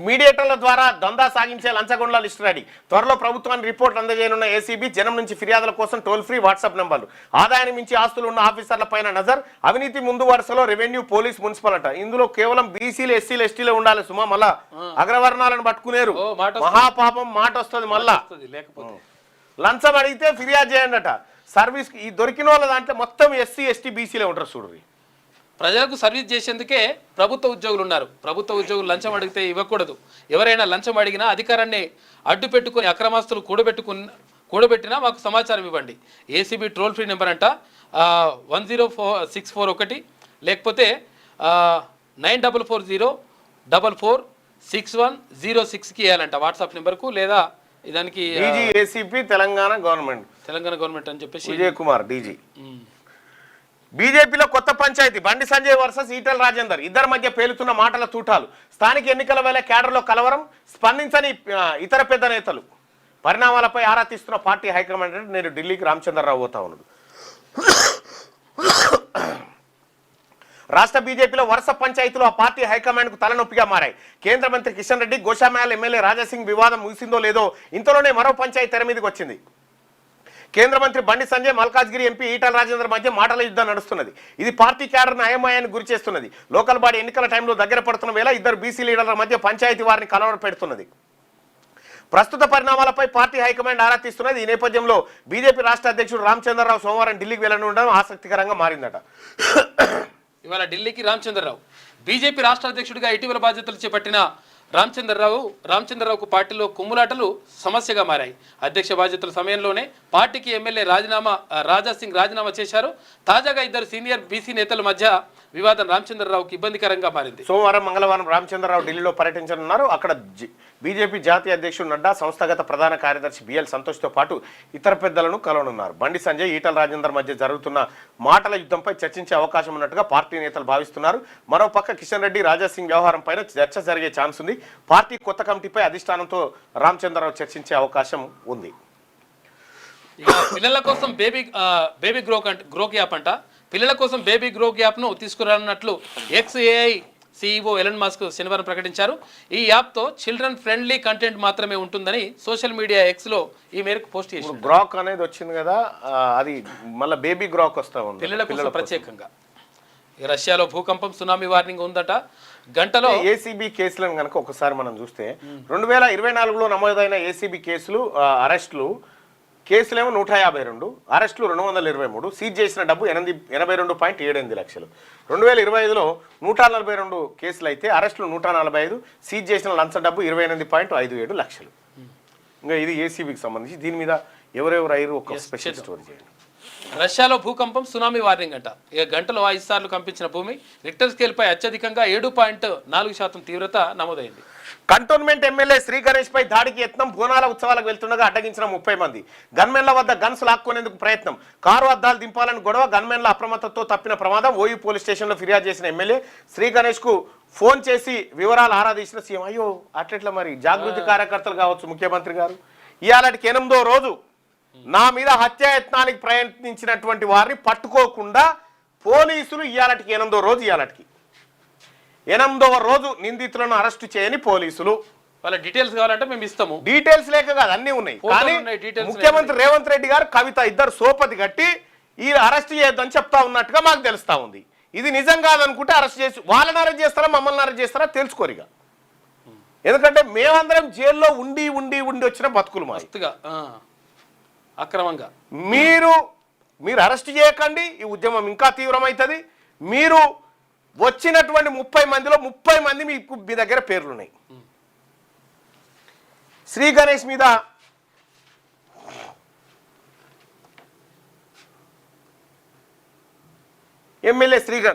మీడియేటర్ల ద్వారా దందా సాగించే లంచగొండల లిస్టు రెడీ. త్వరలో ప్రభుత్వానికి రిపోర్ట్ అందజేయనున్న ఏసీబీ. జనం నుంచి ఫిర్యాదుల కోసం టోల్ ఫ్రీ వాట్సాప్ నంబర్లు. ఆదాయాన్ని మించి ఆస్తులు ఉన్న ఆఫీసర్ల పైన నజర్. అవినీతి ముందు వరుసలో రెవెన్యూ, పోలీస్, మున్సిపల్ అట. ఇందులో కేవలం బీసీలు, ఎస్సీలు, ఎస్టీలే ఉండాలి సుమా. మళ్ళా అగ్రవర్ణాలను పట్టుకునేరు. మహాపాపం మాట వస్తుంది. మళ్ళా లేకపోతే లంచం అడిగితే ఫిర్యాదు చేయండి అట. సర్వీస్ ఈ దొరికిన వాళ్ళ దాంట్లో మొత్తం ఎస్సీ, ఎస్టీ, బీసీలే ఉంటారు. చూడండి, ప్రజలకు సర్వీస్ చేసేందుకే ప్రభుత్వ ఉద్యోగులు ఉన్నారు. ప్రభుత్వ ఉద్యోగులు లంచం అడిగితే ఇవ్వకూడదు. ఎవరైనా లంచం అడిగినా అధికారాన్ని అడ్డు పెట్టుకుని అక్రమాస్తులు కూడబెట్టినా మాకు సమాచారం ఇవ్వండి. ఏసీబీ టోల్ ఫ్రీ నెంబర్ అంట 10641, లేకపోతే 9440446106కి వేయాలంట వాట్సాప్ నెంబర్కు. లేదా దానికి ఏసీపీ తెలంగాణ గవర్నమెంట్ అని చెప్పేసి విజయ్ కుమార్ డీజీ. బీజేపీలో కొత్త పంచాయతీ. బండి సంజయ్ వర్సెస్ ఈటెల రాజేందర్. ఇద్దరి మధ్య పేలుతున్న మాటల తూటాలు. స్థానిక ఎన్నికల వేళ క్యాడర్లో కలవరం. స్పందించని ఇతర పెద్ద నేతలు. పరిణామాలపై ఆరా తీస్తున్న పార్టీ హైకమాండ్. నేను ఢిల్లీకి రామచంద్రరావు పోతా ఉన్నాడు. రాష్ట్ర బీజేపీలో వరుస పంచాయతీలు ఆ పార్టీ హైకమాండ్కు తలనొప్పిగా మారాయి. కేంద్ర మంత్రి కిషన్ రెడ్డి, గోషామహల్ ఎమ్మెల్యే రాజాసింగ్ వివాదం ముగిసిందో లేదో ఇంతలోనే మరో పంచాయతీ తెర మీదకి వచ్చింది. కేంద్ర మంత్రి బండి సంజయ్, మల్కాజ్గిరి ఎంపీ ఈటెల రాజేందర్ మధ్య మాటల యుద్ధం నడుస్తున్నది. ఇది పార్టీ క్యాడర్ను అయమయానికి గురి చేస్తున్నది. లోకల్ బాడీ ఎన్నికల టైంలో దగ్గర పడుతున్న వేళ ఇద్దరు బీసీ లీడర్ల మధ్య పంచాయతీ వారిని కలవర పెడుతున్నది. ప్రస్తుత పరిణామాలపై పార్టీ హైకమాండ్ ఆరా తీస్తున్నది. ఈ నేపథ్యంలో బీజేపీ రాష్ట్ర అధ్యక్షుడు రామచంద్రరావు సోమవారం ఢిల్లీకి వెళ్లనుండడం ఆసక్తికరంగా మారిందట. ఇవాళ ఢిల్లీకి రామచంద్రరావు బీజేపీ రాష్ట్ర అధ్యక్షుడిగా ఇటీవల బాధ్యతలు చేపట్టిన రామచంద్రరావుకు పార్టీలో కుమ్ములాటలు సమస్యగా మారాయి. అధ్యక్ష బాధ్యతల సమయంలోనే పార్టీకి ఎమ్మెల్యే రాజాసింగ్ రాజీనామా చేశారు. తాజాగా ఇద్దరు సీనియర్ బీసీ నేతల మధ్య వివాదం రామచంద్రరావుకి ఇబ్బందికరంగా మారింది. సోమవారం మంగళవారం రామచంద్రరావు ఢిల్లీలో పర్యటించనున్నారు. అక్కడ బీజేపీ జాతీయ అధ్యక్షుడు నడ్డా, సంస్థాగత ప్రధాన కార్యదర్శి బిఎల్ సంతోష్తో పాటు ఇతర పెద్దలను కలవనున్నారు. బండి సంజయ్, ఈటల రాజేందర్ మధ్య జరుగుతున్న మాటల యుద్ధంపై చర్చించే అవకాశం ఉన్నట్టుగా పార్టీ నేతలు భావిస్తున్నారు. మరోపక్క కిషన్ రెడ్డి, రాజాసింగ్ వ్యవహారం పైన చర్చ జరిగే ఛాన్స్ ఉంది. పార్టీ కొత్త కమిటీపై అధిష్టానంతో రామచంద్రరావు చర్చించే అవకాశం ఉంది. ఇక పిల్లల కోసం బేబీ గ్రోక్ యాప్ అంట. పిల్లల కోసం బేబీ గ్రోక్ యాప్ను తీసుకురానున్నట్లు XAI CEO ఎలన్ మస్క్ శనివారం ప్రకటించారు. ఈ యాప్తో చిల్డ్రన్ ఫ్రెండ్లీ కంటెంట్ మాత్రమే ఉంటుందని సోషల్ మీడియా Xలో ఈ మేరకు పోస్ట్ చేశారు. గ్రాక్ అనేది వచ్చింది కదా, అది మళ్ళీ బేబీ గ్రాక్ వస్తా ఉంది పిల్లల కోసం ప్రత్యేకంగా. రష్యాలో భూకంపం, సునామీ వార్నింగ్ ఉందట. గంటలో ఏసీబీ కేసులను కనుక ఒకసారి మనం చూస్తే 2024లో నమోదైన ఏసీబీ కేసులు, అరెస్టులు కేసులేమో 152, అరెస్టులు 223, సీజ్ చేసిన డబ్బు 82.78 లక్షలు. 2025లో 142 కేసులు అయితే అరెస్టులు 145, సీజ్ చేసిన లంచ డబ్బు 28.57 లక్షలు. ఇంకా ఇది ఏసీబీకి సంబంధించి. దీని మీద ఎవరెవరు అయ్యారు ఒక స్పెషల్ స్టోరీ చేయండి. రష్యాలో భూకంపం, సునామీ వార్నింగ్ అంట. ఇక గంటలో 5 సార్లు కంపించిన భూమి. రిక్టర్ స్కేల్పై అత్యధికంగా 7.4% తీవ్రత నమోదైంది. కంటోన్మెంట్ ఎమ్మెల్యే శ్రీ గణేష్ పై దాడికి యత్నం. బోనాల ఉత్సవాలకు వెళ్తుండగా అడ్డగించిన 30 మంది. గన్మెన్ల వద్ద గన్స్ లాక్కునేందుకు ప్రయత్నం. కారు అద్దాలు దింపాలని గొడవ. గన్మెన్ల అప్రమత్తతో తప్పిన ప్రమాదం. ఓయూ పోలీస్ స్టేషన్లో ఫిర్యాదు చేసిన ఎమ్మెల్యే శ్రీ గణేష్ కు ఫోన్ చేసి వివరాలు ఆరాధించిన సీఎం. అయ్యో అట్లెట్లా మరి, జాగృతి కార్యకర్తలు కావచ్చు ముఖ్యమంత్రి గారు. ఇవాళకి 8వ రోజు నా మీద హత్యాయత్నానికి ప్రయత్నించినటువంటి వారిని పట్టుకోకుండా పోలీసులు ఇవాళకి 8వ రోజు, ఇవాళకి 8వ రోజు నిందితులను అరెస్టు చేయని పోలీసులు. వాళ్ళ డీటెయిల్స్ కావాలంటే మేము ఇస్తాము. డీటెయిల్స్ లేక కాదు, అన్నీ ఉన్నాయి. కానీ ముఖ్యమంత్రి రేవంత్ రెడ్డి గారు, కవిత ఇద్దరు సోపతి కట్టి ఈ అరెస్ట్ చేయొద్దని చెప్తా ఉన్నట్టుగా మాకు తెలుస్తా ఉంది. ఇది నిజం కాదనుకుంటే అరెస్ట్ చేసి వాళ్ళని అరెస్ట్ చేస్తారా, మమ్మల్ని అరెస్ట్ చేస్తారా తెలుసుకోరిగా. ఎందుకంటే మేమందరం జైల్లో ఉండి ఉండి ఉండి వచ్చిన బతుకులు మస్తుగా అక్రమంగా. మీరు అరెస్ట్ చేయకండి, ఈ ఉద్యమం ఇంకా తీవ్రమవుతుంది. మీరు వచ్చినటువంటి 30 మందిలో 30 మంది మీ దగ్గర పేర్లున్నాయి. శ్రీ గణేష్ మీద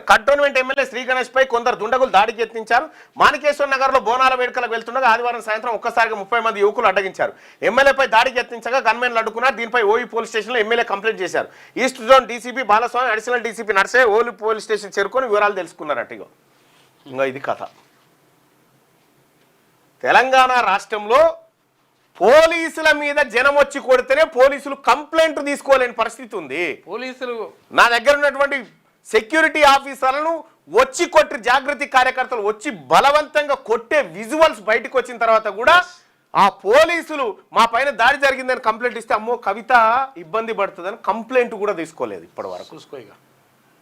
కంటోన్మెంట్ ఎమ్మెల్యే శ్రీ గణేష్ పై కొందరు దుండగులు దాడికి యత్నించారు. మాణికేశ్వర నగర్ లో బోనాల వేడుకలకు వెళ్తుండగా ఆదివారం సాయంత్రం ఒక్కసారిగా 30 మంది యువకులు అడ్డగించారు. ఎమ్మెల్యేపై దాడికి యత్నించగా గన్మెన్లు అడ్డుకున్నారు. దీనిపై ఓయూ పోలీస్ స్టేషన్లో ఎమ్మెల్యే కంప్లైంట్ చేశారు. East zone DCP Balaswamy, additional DCP Narse OU police station చేరుకొని వివరాలు తెలుసుకున్నారట. ఇంకా ఇది కథ. తెలంగాణ రాష్ట్రంలో పోలీసుల మీద జనం వచ్చి కొడితేనే పోలీసులు కంప్లైంట్ తీసుకోలేని పరిస్థితి ఉంది. పోలీసులు నా దగ్గర ఉన్నటువంటి సెక్యూరిటీ ఆఫీసర్లను వచ్చి కొట్టి, జాగృతి కార్యకర్తలు వచ్చి బలవంతంగా కొట్టే విజువల్స్ బయటకు వచ్చిన తర్వాత కూడా ఆ పోలీసులు మా పైన దాడి జరిగిందని కంప్లైంట్ ఇస్తే అమ్మో కవిత ఇబ్బంది పడుతుందని కంప్లైంట్ కూడా తీసుకోలేదు ఇప్పటి వరకు. చూసుకోగా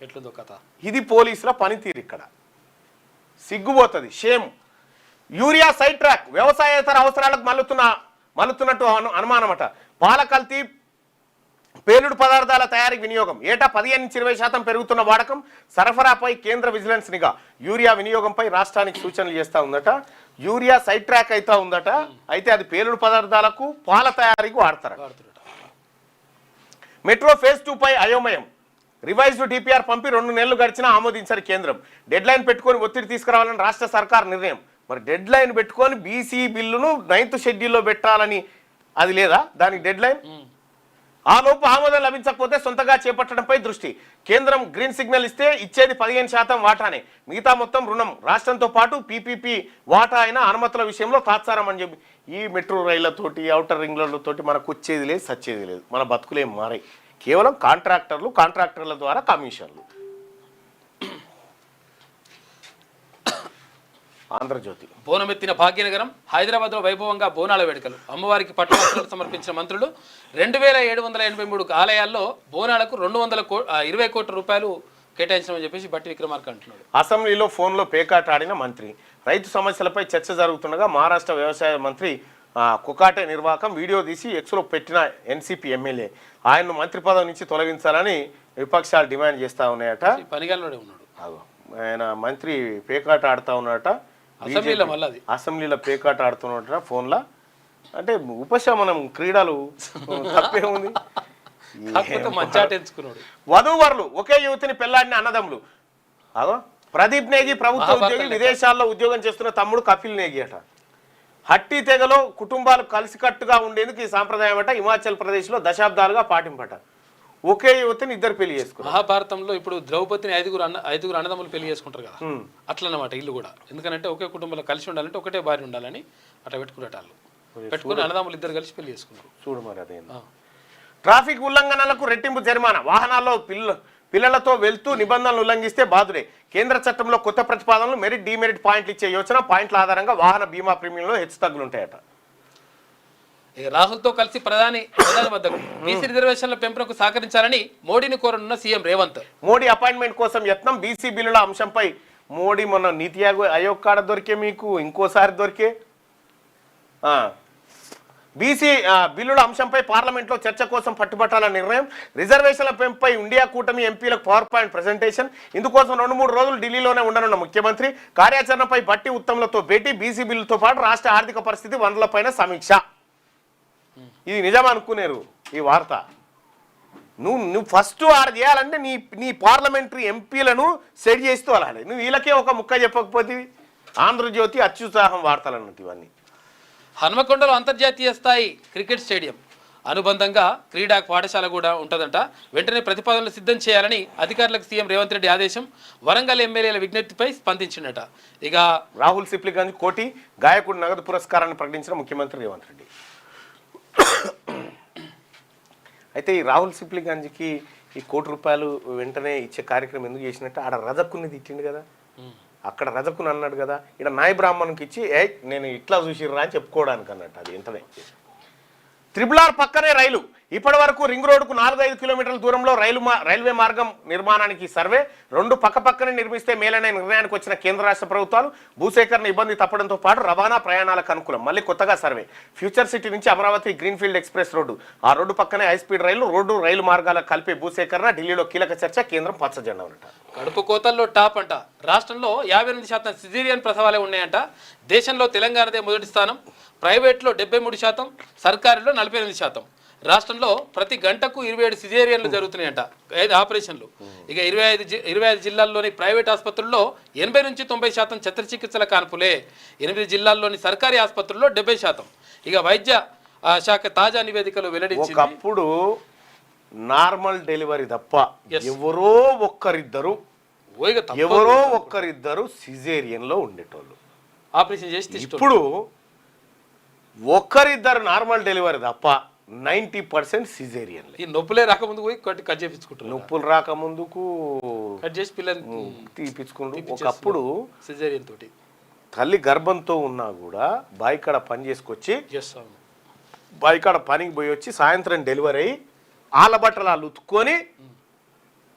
ఎట్లుందో కథ. ఇది పోలీసుల పనితీరు. ఇక్కడ సిగ్గుపోతుంది, షేమ్. యూరియా సైడ్ ట్రాక్ వ్యవసాయేతర అవసరాలకు మల్లుతున్నట్టు అనుమానమట. పాల కల్తీ, పేలుడు పదార్థాల తయారీకి వినియోగం. ఏటా 15-20% పెరుగుతున్న వాడకం. సరఫరాపై కేంద్ర విజిలెన్స్ నిఘా. యూరియా వినియోగంపై రాష్ట్రానికి సూచనలు చేస్తూ ఉందట. యూరియా సైడ్ ట్రాక్ అవుతా ఉందట. అయితే అది పేలుడు పదార్థాలకు, పాల తయారీకి వాడతారు. మెట్రో ఫేజ్ 2 పై అయోమయం. రివైజ్డ్ డిపిఆర్ పంపి 2 నెలలు గడిచినా ఆమోదించారు కేంద్రం. డెడ్ లైన్ పెట్టుకొని ఒత్తిడి తీసుకురావాలని రాష్ట్ర సర్కార్ నిర్ణయం. మరి డెడ్ లైన్ పెట్టుకొని బీసీ బిల్లును 9th షెడ్యూల్లో పెట్టాలని అది లేదా దానికి డెడ్ లైన్? ఆ లోపు ఆమోదం లభించకపోతే సొంతగా చేపట్టడంపై దృష్టి. కేంద్రం గ్రీన్ సిగ్నల్ ఇస్తే ఇచ్చేది 15% వాటానే, మిగతా మొత్తం రుణం. రాష్ట్రంతో పాటు పీపీపీ వాటా అయిన అనుమతుల విషయంలో తాత్సారం అని చెప్పి ఈ మెట్రో రైళ్లతోటి, ఔటర్ రింగ్లతోటి మనకు వచ్చేది లేదు, సచ్చేది లేదు. మన బతుకులేం మారాయి. కేవలం కాంట్రాక్టర్ల ద్వారా కమిషన్లు. ఆంధ్రజ్యోతి. బోనమెత్తిన భాగ్యనగరం. హైదరాబాద్లో వైభవంగా బోనాల వేడుకలు. అమ్మవారికి పట్టు వస్త్రాలు సమర్పించిన మంత్రులు. 2783 ఆలయాల్లో బోనాలకు 220 కోట్ల రూపాయలు కేటాయించమని చెప్పేసి బట్టి విక్రమార్క అంటున్నాడు. అసెంబ్లీలో ఫోన్లో పేకాట ఆడిన మంత్రి. రైతు సమస్యలపై చర్చ జరుగుతుండగా మహారాష్ట్ర వ్యవసాయ మంత్రి కుకాటే నిర్వాహకం వీడియో తీసి ఎక్స్లో పెట్టిన ఎన్సీపీ ఎమ్మెల్యే. ఆయన్ను మంత్రి పదవి నుంచి తొలగించాలని విపక్షాలు డిమాండ్ చేస్తూ ఉన్నాయట. పనిగాల్లోనే ఉన్నాడు. ఆయన మంత్రి పేకాట ఆడుతూ ఉన్నాడట. అసెంబ్లీలో మళ్ళీ అది అసెంబ్లీలో పేకాట ఆడుతున్నట్ట ఫోన్లో. అంటే ఉపశమనం క్రీడలు తప్పే ఉంది. కాకపోతే మంచాట ఎంచుకున్నాడు. వధూవరులు ఒకే యువతిని పెళ్లాడిన అన్నదమ్ములు. అదో ప్రదీప్ నేగి ప్రభుత్వ ఉద్యోగి, విదేశాల్లో ఉద్యోగం చేస్తున్న తమ్ముడు కపిల్ నేగి అట. హట్టి తెగలో కుటుంబాలు కలిసికట్టుగా ఉండేందుకు ఈ సాంప్రదాయం అట హిమాచల్ ప్రదేశ్లో దశాబ్దాలుగా పాటింపట. ఒకే యువతిని ఇద్దరు పెళ్లి చేసుకున్నారు. మహాభారతంలో ఇప్పుడు ద్రౌపదిని ఐదుగురు అన్నదమ్ములు పెళ్లి చేసుకుంటారు కదా, అట్లన్నమాట ఇల్లు కూడా. ఎందుకంటే ఒకే కుటుంబంలో కలిసి ఉండాలంటే ఒకటే భార్య ఉండాలని అట్లా పెట్టుకునేట వాళ్ళు. పెట్టుకుని అన్నదమ్ములు ఇద్దరు కలిసి పెళ్లి చేసుకున్నారు. చూడు మరి అదే. ట్రాఫిక్ ఉల్లంఘనలకు రెట్టింపు జరిమానా, వాహనాల్లో పిల్లలతో వెళ్తూ నిబంధనలు ఉల్లంఘిస్తే బాధుడే. కేంద్ర చట్టంలో కొత్త ప్రతిపాదనలు మెరిట్ డిమెరిట్ పాయింట్లు ఇచ్చే యోచన. పాయింట్ల ఆధారంగా వాహన బీమా ప్రీమియంలో హెచ్చుతగ్గులుంటాయట. రాహుల్తో కలిసి ప్రధాని వద్దకు బీసీ రిజర్వేషన్ల పెంపునకు సహకరించాలని మోడీని కోరనున్న సీఎం రేవంత్. మోడీ అపాయింట్మెంట్ కోసం యత్నం. బీసీ బిల్లుల అంశంపై మోడీ మొన్న నీతి ఆయోగ్ కాడ దొరికే, మీకు ఇంకోసారి దొరికే. బీసీ బిల్లుల అంశంపై పార్లమెంట్లో చర్చ కోసం పట్టుబట్టాలన్న నిర్ణయం. రిజర్వేషన్ల పెంపుపై ఇండియా కూటమి ఎంపీలకు పవర్ పాయింట్ ప్రెజెంటేషన్. ఇందుకోసం 2-3 రోజులు ఢిల్లీలోనే ఉండనున్న ముఖ్యమంత్రి. కార్యాచరణపై బట్టి ఉత్తమ్లతో భేటీ. బీసీ బిల్లుతో పాటు రాష్ట్ర ఆర్థిక పరిస్థితి, వనరులపైన సమీక్ష. ఇది నిజం అనుకునేరు ఈ వార్త. నువ్వు ఫస్ట్ ఆడ చేయాలంటే నీ పార్లమెంటరీ ఎంపీలను సెట్ చేస్తూ అలానే నువ్వు వీళ్ళకే ఒక ముక్క చెప్పకపోతే ఆంధ్రజ్యోతి అత్యుత్సాహం వార్తలు అన్నట్టు ఇవన్నీ. హన్మకొండలో అంతర్జాతీయ స్థాయి క్రికెట్ స్టేడియం అనుబంధంగా క్రీడా పాఠశాల కూడా ఉంటుందంట. వెంటనే ప్రతిపాదనలు సిద్ధం చేయాలని అధికారులకు సీఎం రేవంత్ రెడ్డి ఆదేశం. వరంగల్ ఎమ్మెల్యేల విజ్ఞప్తిపై స్పందించినట. ఇక రాహుల్ సిప్లిగంజ్ కోటి గాయకుడు నగదు పురస్కారాన్ని ప్రకటించిన ముఖ్యమంత్రి రేవంత్ రెడ్డి. అయితే ఈ రాహుల్ సిప్లిగంజ్కి ఈ ₹1 వెంటనే ఇచ్చే కార్యక్రమం ఎందుకు చేసినట్టు, ఆడ రజక్కుని తిట్టిండు కదా, అక్కడ రజకుని అన్నాడు కదా, ఇక్కడ నాయ బ్రాహ్మణుకి ఇచ్చి నేను ఇట్లా చూసిర్రా అని చెప్పుకోవడానికి అన్నట్టు. అది వెంటనే త్రిబుల్-ఆర్ పక్కనే రైలు. ఇప్పటి వరకు రింగ్ రోడ్డుకు 4-5 కిలోమీటర్ల దూరంలో రైల్వే మార్గం నిర్మాణానికి సర్వే. 2 పక్కనే నిర్మిస్తే మేలనే నిర్ణయానికి వచ్చిన కేంద్ర రాష్ట్ర ప్రభుత్వాలు. భూసేకరణ ఇబ్బంది తప్పడంతో పాటు రవాణా ప్రయాణాలకు అనుకూలం. మళ్ళీ కొత్తగా సర్వే. ఫ్యూచర్ సిటీ నుంచి అమరావతి గ్రీన్ఫీల్డ్ ఎక్స్ప్రెస్ రోడ్డు. ఆ రోడ్డు పక్కనే హైస్పీడ్ రైలు మార్గాలకు కలిపే భూసేకరణ. ఢిల్లీలో కీలక చర్చ. కేంద్రం పచ్చజెండా ఉన్నట. కడుపు కోతల్లో టాప్ అంట. రాష్ట్రంలో 58% సిజేరియన్ ప్రసవాలే ఉన్నాయంట. దేశంలో తెలంగాణదే మొదటి స్థానం. ప్రైవేట్లో 73%, సర్కారులో 48%. రాష్ట్రంలో ప్రతి గంటకు 27 సిజేరియన్లు జరుగుతున్నాయంట, 5 ఆపరేషన్లు. ఇక 25 జిల్లాల్లోని ప్రైవేట్ ఆసుపత్రుల్లో 80 నుంచి 90% శస్త్రచికిత్సల కాన్పులే. 8 జిల్లాల్లోని సర్కారీ ఆసుపత్రుల్లో 70%. ఇక వైద్య శాఖ తాజా నివేదికలు వెల్లడించింది. ఒకప్పుడు నార్మల్ డెలివరీ తప్ప ఎవరో ఒక్కరిద్దరు సిజేరియన్లో ఉండేటోళ్ళు. ఆపరేషన్ చేసి ఇప్పుడు ఒక్కరిద్దరు నార్మల్ డెలివరీ తప్ప 90% సిజేరియన్. ఈ నొప్పులే రాకముందుకు పోయి కట్ చేయించుకుంటారు. నొప్పులు రాకముందుకు కట్ చేసి పిల్లలు తీపించుకుంటారు. ఒకప్పుడు సిజేరియన్ తోటి తల్లి గర్భంతో ఉన్నా కూడా బాయికాడ పని చేసుకొచ్చి బాయికాడ పనికి పోయి వచ్చి సాయంత్రం డెలివరీ అయ్యి ఆల బట్టలు ఉతుక్కొని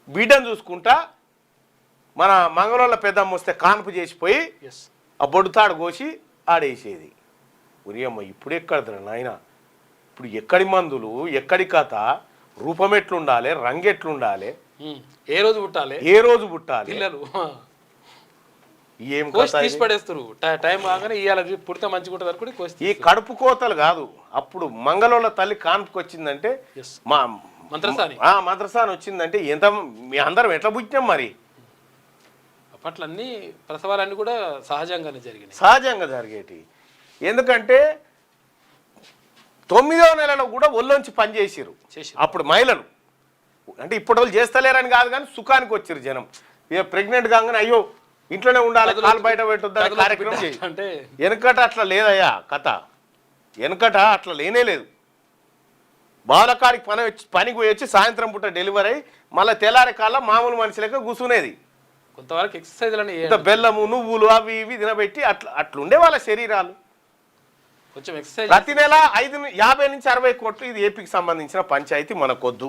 బిడ్డను చూసుకుంటా మన మంగళూరులో పెద్దమ్మ వస్తే కాన్పు చేసిపోయి ఆ బొడ్డుతాడు కోసి ఆడేసేది. ఉరియమ్మ ఇప్పుడు ఎక్కడరా నాయన, ఇప్పుడు ఎక్కడి మందులు, ఎక్కడి కథ, రూపం ఎట్లుండాలి, రంగు ఎట్లుండాలి, ఏ రోజు పుట్టాలి పిల్లలు ఏం తీసి పడేస్తారు. టైం కాగానే ఇవాళ పుడితే మంచిగా ఉంటుంది అనుకుంటే ఈ కడుపు కోతలు కాదు. అప్పుడు మంగళూరులో తల్లి కాన్పుకి వచ్చిందంటే మా మంత్రసాని వచ్చిందంటే ఎంత మీ అందరం ఎట్లా పుట్టినాం మరి. అప్పట్లన్నీ ప్రసవాలన్నీ కూడా సహజంగా జరిగేటి. ఎందుకంటే 9వ నెలలో కూడా ఒళ్ళొంచి పనిచేసారు అప్పుడు మహిళలు. అంటే ఇప్పుడు వాళ్ళు చేస్తలేరని కాదు కానీ సుఖానికి వచ్చారు జనం. ఇక ప్రెగ్నెంట్ కాగానే అయ్యో ఇంట్లోనే ఉండాలి, కాలు బయట పెట్టొద్దని కార్యక్రమం చేసి. వెనకట అట్లా లేదయ్యా కథ, వెనకట అట్లా లేనే లేదు. బాలకాడికి పనికి పోయి వచ్చి సాయంత్రం పూట డెలివరీ అయ్యి మళ్ళీ తెల్లారి కాలం మామూలు మనిషిలకి కూర్చునేది. కొంతవరకు ఎక్సర్సైజ్ బెల్లము నువ్వులు అవి ఇవి తినబెట్టి అట్లుండే వాళ్ళ శరీరాలు. కొంచెం ఎక్సర్సైజ్ ప్రతి నెల 50 నుంచి 60 కోట్లు. ఇది ఏపీకి సంబంధించిన పంచాయతీ మనకొద్దు.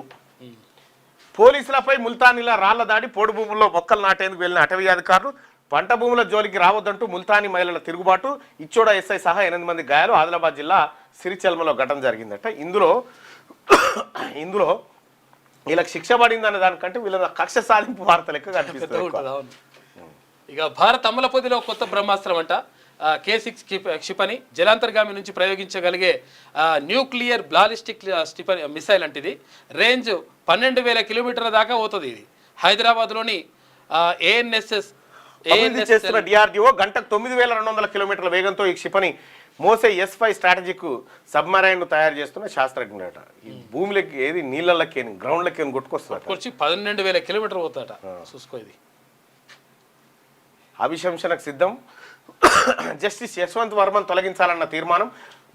పోలీసులపై ముల్తానీల రాళ్ల దాడి. పోడు భూముల్లో మొక్కలు నాటేందుకు వెళ్ళిన అటవీ అధికారులు. పంట భూముల జోలికి రావద్దంటూ ముల్తానీ మహిళల తిరుగుబాటు. ఇచ్చోడ ఎస్ఐ సహా 8 మంది గాయాలు. ఆదిలాబాద్ జిల్లా సిరిచెల్మలో ఘటన జరిగిందట. ఇందులో వీళ్ళకి శిక్ష పడింది అనే దానికంటే వీళ్ళ కక్ష సాధింపు వార్త లెక్క కనిపిస్తుంది. ఇక భారత్ అమల పొదిలో కొత్త బ్రహ్మాస్త్రం అంట. K6 క్షిపణి జలాంతర్గామి నుంచి ప్రయోగించగలిగే న్యూక్లియర్ బాలిస్టిక్ మిసైల్ అంటిది. రేంజ్ 12,000 కిలోమీటర్ల దాకా పోతుంది. ఇది హైదరాబాద్లోని ఏఎన్ఎస్ఎస్ చేస్తున్న డిఆర్డిఓ గంటకు 9,200 కిలోమీటర్ల వేగంతో ఈ క్షిపణి మోసే S5 స్ట్రాటజిక్ సబ్మరైన్ తయారు చేస్తున్న శాస్త్రజ్ఞుడట. ఈ భూమిలోకి ఏది నీళ్ళకి గ్రౌండ్లకి కొట్టుకొస్తుంది. 12,000 కిలోమీటర్ పోతాట. చూసుకో ఇది అభిశంసనకు సిద్ధం. జస్టిస్ యశ్వంత్ వర్మను తొలగించాలన్న తీర్మానం.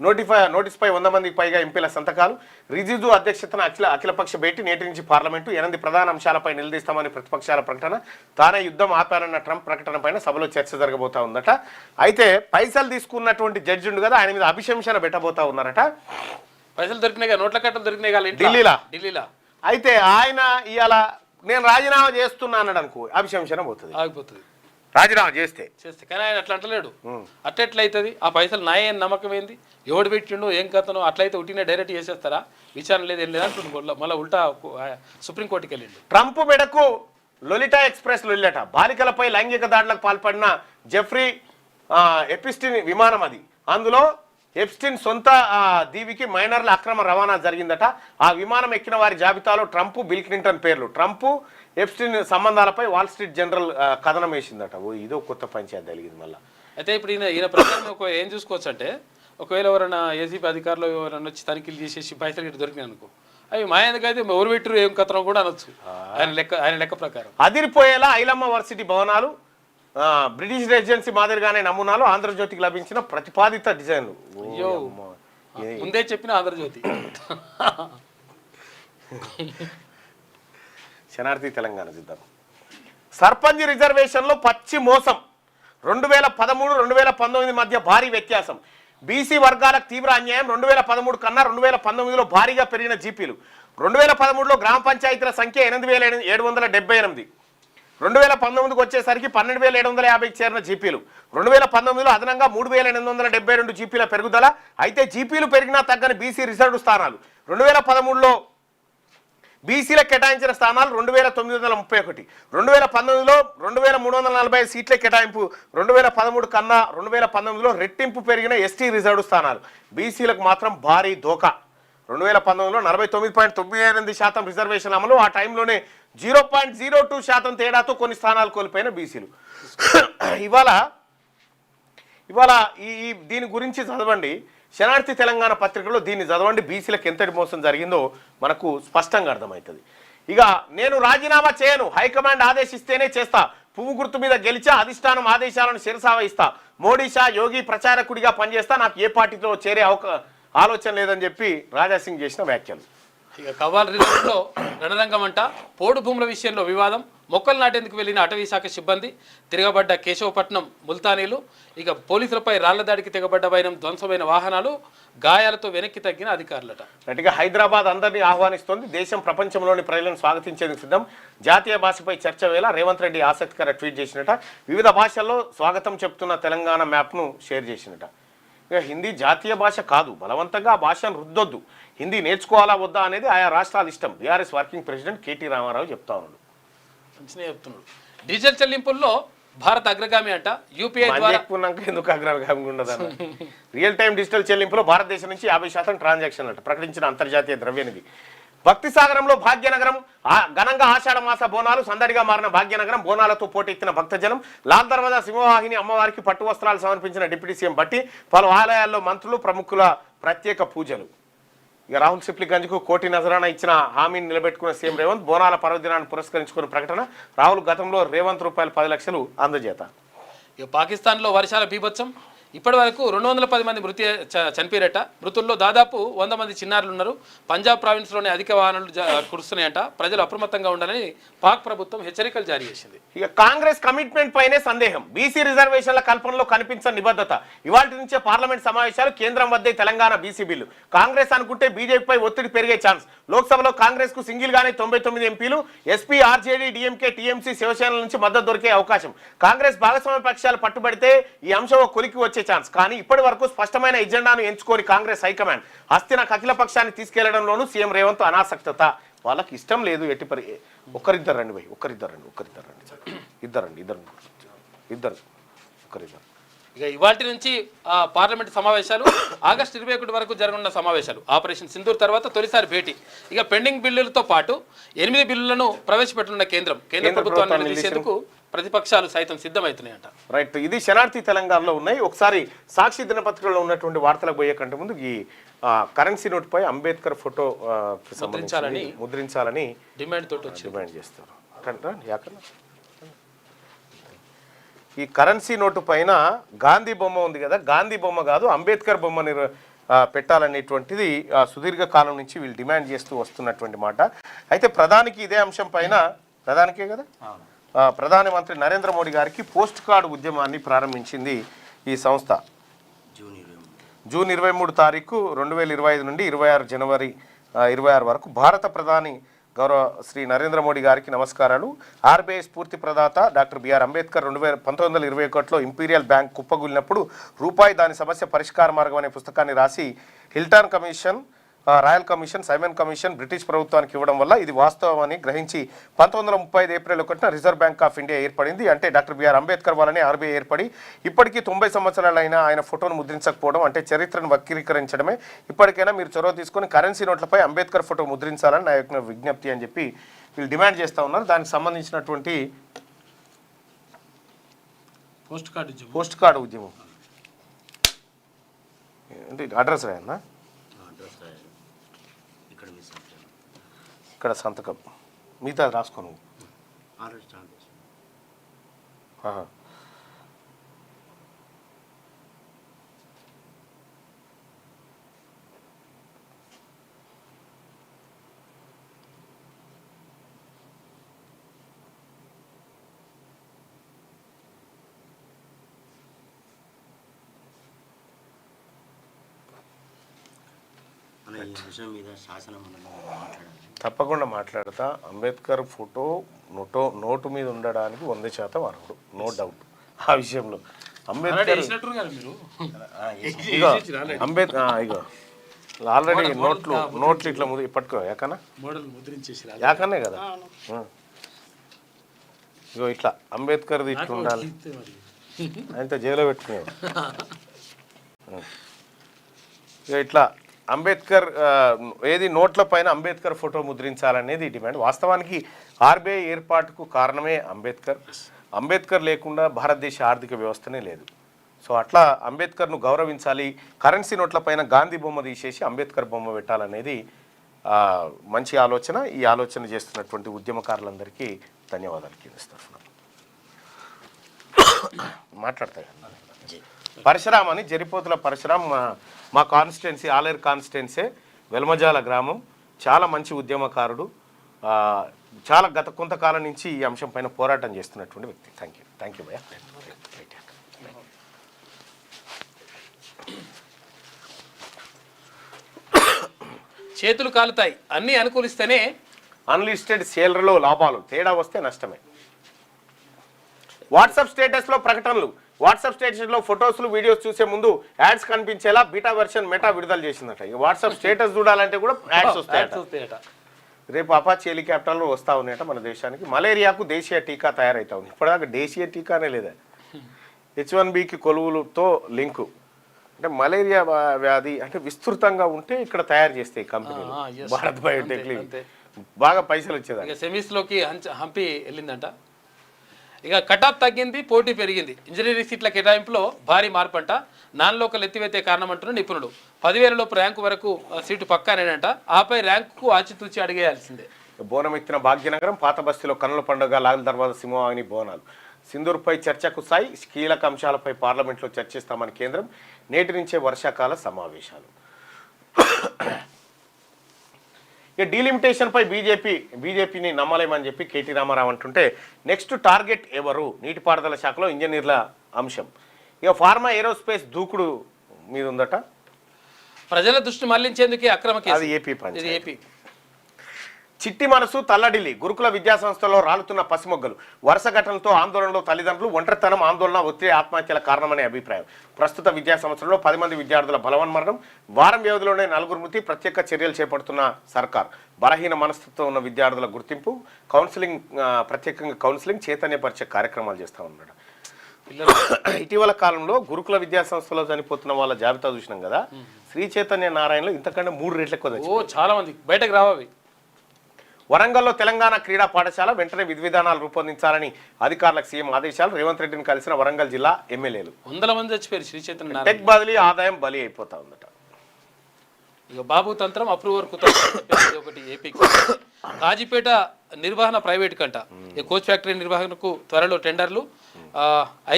నోటీస్పై 100 మందికి పైగా ఎంపీల సంతకాలు. రిజిజు అధ్యక్షతన అఖిలపక్ష భేటీ. నేటి నుంచి పార్లమెంటు 8 ప్రధాన అంశాలపై నిలదీస్తామని ప్రతిపక్షాల ప్రకటన. తానే యుద్ధం ఆపారన్న ట్రంప్ ప్రకటన పైన సభలో చర్చ జరగబోతా ఉందట. అయితే పైసలు తీసుకున్నటువంటి జడ్జి ఉండు కదా, ఆయన మీద అభిశంసన పెట్టబోతా ఉన్నారట. పైసలు దొరికినాయి, నోట్ల కట్టలు దొరికినాయి ఢిల్లీలో. అయితే ఆయన ఇవాళ నేను రాజీనామా చేస్తున్నా అన్నాడు అనుకో, అభిశంసన పోతుంది, ఆగిపోతుంది. రాజీనామా చేస్తే కానీ ఆయన అట్లా అంటలేడు. అట్లెట్లయితుంది? ఆ పైసలు నాయని నమ్మకం ఏంది? ఎవడు పెట్టిండో ఏం కథనో అట్లయితే ఉట్టినే డైరెక్ట్ చేసేస్తారా? విచారణ లేదు, ఏం లేదంటుండు. మళ్ళీ ఉల్టా సుప్రీంకోర్టుకి వెళ్ళిండు. ట్రంప్ మెడకు లొలిటా ఎక్స్ప్రెస్ లొల్లట. బాలికలపై లైంగిక దాడులకు పాల్పడిన జెఫ్రీ ఎపిస్టిన్ విమానం అది. అందులో ఎప్స్టిన్ సొంత దీవికి మైనర్ల అక్రమ రవాణా జరిగిందట. ఆ విమానం ఎక్కిన వారి జాబితాలో ట్రంప్, బిల్ క్లింటన్ పేర్లు. ట్రంప్ ఎప్స్టిన్ సంబంధాలపై వాల్ స్ట్రీట్ జనరల్ కథనం వేసిందట. ఇదో కొత్త పంచాయతీ జరిగింది మళ్ళీ. అయితే ఇప్పుడు ఈయన ప్రకారం ఏం చూసుకోవచ్చు అంటే, ఒకవేళ ఎవరైనా ఏసీపీ అధికారులు ఎవరైనా వచ్చి తనిఖీలు చేసేసి పైసలు గిట్ట దొరికినాయి అనుకో, అవి మా ఎందుకైతే ఎవరు పెట్టరు ఏం కథనం కూడా అనొచ్చు ఆయన లెక్క ప్రకారం. అదిరిపోయేలా ఐలమ్మ వర్సిటీ భవనాలు బ్రిటిష్ రెసిడెన్సీ మాదిరిగానే నమూనాలు. ఆంధ్రజ్యోతికి లభించిన ప్రతిపాదిత డిజైన్లు. అయ్యో ముందే చెప్పిన ఆంధ్రజ్యోతి. శనార్థి తెలంగాణ చూద్దాం. సర్పంచ్ రిజర్వేషన్లో పచ్చి మోసం. 2013-2019 మధ్య భారీ వ్యత్యాసం. బీసీ వర్గాలకు తీవ్ర అన్యాయం. 2013 కన్నా 2019లో భారీగా పెరిగిన జీపీలు. 2013లో గ్రామ పంచాయతీల సంఖ్య 8,778. 2019కు వచ్చేసరికి 12,750కి చేరిన జీపీలు. 2019లో అదనంగా 3,872 జీపీల పెరుగుదల. అయితే జీపీలు పెరిగినా తగ్గని బీసీ రిజర్వ్డ్ స్థానాలు. 2013లో బీసీలకు కేటాయించిన స్థానాలు 2,931. 2019లో 2,340 సీట్ల కేటాయింపు. 2013 కన్నా 2019లో రెట్టింపు పెరిగిన ఎస్టీ రిజర్వ్డ్ స్థానాలు. బీసీలకు మాత్రం భారీ దోకా. 2019లో 49.98% రిజర్వేషన్ అమలు. ఆ టైంలోనే 0.02% తేడాతో కొన్ని స్థానాలు కోల్పోయిన బీసీలు. ఇవాళ దీని గురించి చదవండి. శనార్థి తెలంగాణ పత్రికలో దీన్ని చదవండి. బీసీలకు ఎంతటి మోసం జరిగిందో మనకు స్పష్టంగా అర్థమవుతుంది. ఇక నేను రాజీనామా చేయను, హైకమాండ్ ఆదేశిస్తేనే చేస్తా. పువ్వు గుర్తు మీద గెలిచా, అధిష్టానం ఆదేశాలను శిరసావహిస్తా. మోడీ షా యోగి ప్రచారకుడిగా పనిచేస్తా, నాకు ఏ పార్టీలో చేరే ఆలోచన లేదని చెప్పి రాజాసింగ్ చేసిన వ్యాఖ్యలు. ఇక కవ్వాల్ రిజర్వ్లో రణరంగం అంట. పోడు భూముల విషయంలో వివాదం. మొక్కలు నాటేందుకు వెళ్లిన అటవీ శాఖ సిబ్బంది తిరగబడ్డ కేశవపట్నం ముల్తానీలు. ఇక పోలీసులపై రాళ్ల దాడికి తెగబడ్డ వైనం, ధ్వంసమైన వాహనాలు, గాయాలతో వెనక్కి తగ్గిన అధికారులట. గట్టిగా హైదరాబాద్ అందరినీ ఆహ్వానిస్తోంది. దేశం ప్రపంచంలోని ప్రజలను స్వాగతించేందుకు సిద్ధం. జాతీయ భాషపై చర్చ వేళ రేవంత్ రెడ్డి ఆసక్తికర ట్వీట్ చేసినట. వివిధ భాషల్లో స్వాగతం చెప్తున్న తెలంగాణ మ్యాప్ను షేర్ చేసినట. ఇక హిందీ జాతీయ భాష కాదు, బలవంతంగా ఆ భాషను రుద్దొద్దు. హిందీ నేర్చుకోవాలా వద్దా అనేది ఆయా రాష్ట్రాల ఇష్టం. బీఆర్ఎస్ వర్కింగ్ ప్రెసిడెంట్ కేటీ రామారావు చెప్తా ఉన్నాడు. మంచిగా చెప్తున్నాడు. డిజిటల్ చెల్లింపుల్లో భారత్ అగ్రగామి అంట. యూపీఐ ద్వారా ఎందుకు అగ్రగామి ఉండదు? రియల్ టైం డిజిటల్ చెల్లింపులో భారతదేశం నుంచి 50% ట్రాన్సాక్షన్ అంట ప్రకటించిన అంతర్జాతీయ ద్రవ్యనిధి. భక్తి సాగరంలో భాగ్యనగరం ఘనంగా ఆషాఢ మాస బోనాలు. సందడిగా మారిన భాగ్యనగరం. బోనాలతో పోటెత్తిన భక్తజనం. లాల్ దర్వాజా సింహవాహిని అమ్మవారికి పట్టు వస్త్రాలు సమర్పించిన డిప్యూటీ సీఎం భట్టి. పలు ఆలయాల్లో మంత్రులు, ప్రముఖుల ప్రత్యేక పూజలు. ఇక రాహుల్ సిప్లిగంజ్కు కోటి నజరానా ఇచ్చిన హామీని నిలబెట్టుకున్న సీఎం రేవంత్. బోనాల పర్వదినాన్ని పురస్కరించుకున్న ప్రకటన. రాహుల్ గతంలో రేవంత్ రూపాయలు 10 లక్షలు అందజేత. ఇక పాకిస్తాన్లో వర్షాల బీభత్సం. ఇప్పటి వరకు 210 మంది చనిపోయారట. మృతుల్లో దాదాపు 100 మంది చిన్నారులు ఉన్నారు. పంజాబ్ ప్రావిన్స్లోనే అధిక వాహనాలు కురుస్తున్నాయంట. ప్రజలు అప్రమత్తంగా ఉండాలని పాక్ ప్రభుత్వం హెచ్చరికలు జారీ చేసింది. ఇక కాంగ్రెస్ కమిట్మెంట్ పైనే సందేహం. బీసీ రిజర్వేషన్ల కల్పనలో కనిపించని నిబద్ధత. ఇవాళ నుంచే పార్లమెంట్ సమావేశాలు. కేంద్రం వద్దే తెలంగాణ బీసీ బిల్లు. కాంగ్రెస్ అనుకుంటే బీజేపీపై ఒత్తిడి పెరిగే ఛాన్స్. లోక్సభలో కాంగ్రెస్ కు సింగిల్ గానే 99 ఎంపీలు. ఎస్పీ, ఆర్జేడీ, డిఎంకే, టీఎంసీ, శివసేనల నుంచి మద్దతు దొరికే అవకాశం. కాంగ్రెస్ భాగస్వామ్య పక్షాలు పట్టుబడితే ఈ అంశం కొలికి వచ్చే ఛాన్స్. కానీ ఇప్పటి వరకు స్పష్టమైన ఎజెండాను ఎంచుకోని కాంగ్రెస్ హైకమాండ్ హస్తిన అఖిల పక్షాన్ని తీసుకెళ్లడంలోనూ సీఎం రేవంత్ అనాసక్తత. వాళ్ళకి ఇష్టం లేదు. ఎట్టి ఒక్కరిద్దరు రండి. ఇక ఇవాటి నుంచి పార్లమెంట్ సమావేశాలు ఆగస్టు 21 వరకు జరగనున్న సమావేశాలు. ఆపరేషన్ సింధూర్ తర్వాత తొలిసారి భేటీ. ఇక పెండింగ్ బిల్లులతో పాటు 8 బిల్లులను ప్రవేశపెట్టనున్న కేంద్ర ప్రభుత్వాన్ని నిలదీసేందుకు ప్రతిపక్షాలు సైతం సిద్ధమవుతున్నాయంట. రైట్, ఇది శనార్థి తెలంగాణలో ఉన్నాయి. ఒకసారి సాక్షి దినపత్రికలో ఉన్నటువంటి వార్తలకు పోయే కంటే ముందు ఈ కరెన్సీ నోటుపై అంబేద్కర్ ఫోటో ముద్రించాలని డిమాండ్ చేస్తారు. ఈ కరెన్సీ నోటు పైన గాంధీ బొమ్మ ఉంది కదా, గాంధీ బొమ్మ కాదు అంబేద్కర్ బొమ్మని పెట్టాలనేటువంటిది సుదీర్ఘ కాలం నుంచి వీళ్ళు డిమాండ్ చేస్తూ వస్తున్నటువంటి మాట. అయితే ప్రధానికి ఇదే అంశం పైన ప్రధానికే కదా ప్రధానమంత్రి నరేంద్ర మోడీ గారికి పోస్ట్ కార్డు ఉద్యమాన్ని ప్రారంభించింది ఈ సంస్థ. జూన్ 23 తారీఖు 2025 నుండి 26 జనవరి 26 వరకు భారత ప్రధాని గౌరవ శ్రీ నరేంద్ర మోడీ గారికి నమస్కారాలు. ఆర్బీఐ స్ఫూర్తి ప్రదాత డాక్టర్ బిఆర్ అంబేద్కర్ 1921లో ఇంపీరియల్ బ్యాంక్ కుప్పగూలినప్పుడు రూపాయి దాని సమస్య పరిష్కార మార్గం అనే పుస్తకాన్ని రాసి Hilton commission, royal commission, Simon commission British ప్రభుత్వానికి ఇవ్వడం వల్ల ఇది వాస్తవమని గ్రహించి 1935 ఏప్రిల్ 1న రిజర్వ్ బ్యాంక్ ఆఫ్ ఇండియా ఏర్పడింది. అంటే డాక్టర్ బిఆర్ అంబేద్కర్ వల్లనే ఆర్బీఐ ఏర్పడి ఇప్పటికీ 90 సంవత్సరాలైనా ఆయన ఫోటోను ముద్రించకపోవడం అంటే చరిత్రను వక్రీకరించడమే. ఇప్పటికైనా మీరు చొరవ తీసుకొని కరెన్సీ నోట్లపై అంబేద్కర్ ఫోటో ముద్రించాలని నా యొక్క విజ్ఞప్తి అని చెప్పి వీళ్ళు డిమాండ్ చేస్తూ ఉన్నారు. దానికి సంబంధించినటువంటి పోస్ట్ కార్డు ఉద్యమం అంటే అడ్రస్ రాయన్నా, ఇక్కడ సంతకం మిగతా రాసుకోను. తప్పకుండా మాట్లాడతా. అంబేద్కర్ ఫోటో నోటు మీద ఉండడానికి 100% అర్హుడు, నో డౌట్ ఆ విషయంలో. అంబేద్కర్ ఇగో ఆల్రెడీ నోట్లు ఇట్లా పట్టుకో యాకన్నా యాకన్నే కదా. ఇగో ఇట్లా అంబేద్కర్ది ఇట్లా ఉండాలి, ఆయనతో జైల్లో పెట్టుకునేవాడు. ఇక ఇట్లా అంబేద్కర్ ఏది నోట్ల పైన అంబేద్కర్ ఫోటో ముద్రించాలనేది డిమాండ్. వాస్తవానికి ఆర్బీఐ ఏర్పాటుకు కారణమే అంబేద్కర్ లేకుండా భారతదేశ ఆర్థిక వ్యవస్థనే లేదు. సో అట్లా అంబేద్కర్ను గౌరవించాలి. కరెన్సీ నోట్ల పైన గాంధీ బొమ్మ తీసేసి అంబేద్కర్ బొమ్మ పెట్టాలనేది మంచి ఆలోచన. ఈ ఆలోచన చేస్తున్నటువంటి ఉద్యమకారులందరికీ ధన్యవాదాలు కిందిస్తున్నాను. మాట్లాడతాయి పరశురామ్ అని జరిపోతుల పరశురామ్ మా కాన్స్టిట్యున్సీ ఆలేరు కాన్స్టిట్యున్సీ వెల్మజాల గ్రామం, చాలా మంచి ఉద్యమకారుడు, చాలా గత కొంతకాలం నుంచి ఈ అంశం పైన పోరాటం చేస్తున్నటువంటి వ్యక్తి. థ్యాంక్ యూ భయ్యా. చేతులు కాలుతాయి, అన్నీ అనుకూలిస్తేనే అన్లిస్టెడ్ షేర్లలో లాభాలు, తేడా వస్తే నష్టమే. వాట్సాప్ స్టేటస్లో ప్రకటనలు, వాట్సాప్ స్టేటస్లో ఫొటోస్లు వీడియోస్ చూసే ముందు యాడ్స్ కనిపించేలా బీటా వెర్షన్ మెటా విడుదల చేసిందట. ఇక వాట్సాప్ స్టేటస్ చూడాలంటే కూడా యాడ్స్ వస్తాయట. రేపు అపాచీ హెలికాప్టర్లు వస్తూ ఉన్నాయట మన దేశానికి. మలేరియాకు దేశీయ టీకా తయారైతా ఉంది. ఇప్పటిదాకా దేశీయ టీకానే లేదా. H1Bకి కొలువులతో లింకు, అంటే మలేరియా వ్యాధి అంటే విస్తృతంగా ఉంటే ఇక్కడ తయారు చేస్తాయి కంపెనీలు. భారత్ బయోటెక్ బాగా పైసలు వచ్చేదాన్ని. సెమీస్లోకి హంపి వెళ్ళిందంట. ఇక కటాఫ్ తగ్గింది, పోటీ పెరిగింది. ఇంజనీరింగ్ సీట్ల కేటాయింపులో భారీ మార్పంట. నాన్ లోకల్ ఎత్తివేతే కారణం అంటున్న నిపుణులు. 10,000 లోపు ర్యాంకు వరకు సీటు పక్కానేనంట. ఆపై ర్యాంకుకు ఆచితూచి అడిగేయాల్సిందే. బోనం ఎత్తిన భాగ్యనగరం, పాత బస్తీలో కన్నుల పండుగ, లాల్ దర్వాజా సింహవాహిని బోనాలు. సింధూర్పై చర్చకు సాయి, కీలక అంశాలపై పార్లమెంట్లో చర్చిస్తామని కేంద్రం. నేటి నుంచే వర్షాకాల సమావేశాలు. ఇక డీలిమిటేషన్పై బీజేపీని నమ్మలేమని చెప్పి కేటీ రామారావు అంటుంటే, నెక్స్ట్ టార్గెట్ ఎవరు? నీటిపారుదల శాఖలో ఇంజనీర్ల అంశం. ఇక ఫార్మా ఏరోస్పేస్ దూకుడు మీద ఉందట. ప్రజల దృష్టి మళ్లించేందుకే అక్రమ కేసు. అది ఏపీ. చిట్టి మనసు తల్లడిల్లి, గురుకుల విద్యాసంస్థలో రాలుతున్న పసిమొగ్గలు. వరుస ఘటనలతో ఆందోళనలో తల్లిదండ్రులు. ఒంటరితనం, ఆందోళన, ఒత్తిడి, ఆత్మహత్యల కారణమనే అభిప్రాయం. ప్రస్తుత విద్యా సంవత్సరంలో 10 మంది విద్యార్థుల బలవన్మరణం. వారం వ్యవధిలోనే 4 మృతి. ప్రత్యేక చర్యలు చేపడుతున్న సర్కార్. బలహీన మనస్తత్వం ఉన్న విద్యార్థుల గుర్తింపు, కౌన్సిలింగ్, ప్రత్యేకంగా కౌన్సిలింగ్, చైతన్యపరిచే కార్యక్రమాలు చేస్తూ ఉన్నాడు. పిల్లలు ఇటీవల కాలంలో గురుకుల విద్యా సంస్థలో చనిపోతున్న వాళ్ళ జాబితా చూసినాం కదా. శ్రీ చైతన్య నారాయణలో ఇంతకంటే 3 రెట్లు ఎక్కువ చచ్చిపోయారు. ఓ చాలా మంది బయటకు రావవి. వరంగల్లో తెలంగాణ క్రీడా పాఠశాల వెంటనే విధి విధానాలు రూపొందించాలని అధికారులకు సీఎం ఆదేశాలు. రేవంత్ రెడ్డిని కలిసిన వరంగల్ జిల్లా ఎమ్మెల్యేలు. 100 మంది చచ్చిపోయారు శ్రీ చైతన్య. టెక్ బదిలీ ఆదాయం బలి అయిపోతా ఉందట. ఇక బాబు తంత్రం అప్రూవర్ కుతంత్రం ఒకటి ఏపీకి. కాజీపేట నిర్వహణ ప్రైవేట్ కంట. ఈ కోచ్ ఫ్యాక్టరీ నిర్వహణకు త్వరలో టెండర్లు.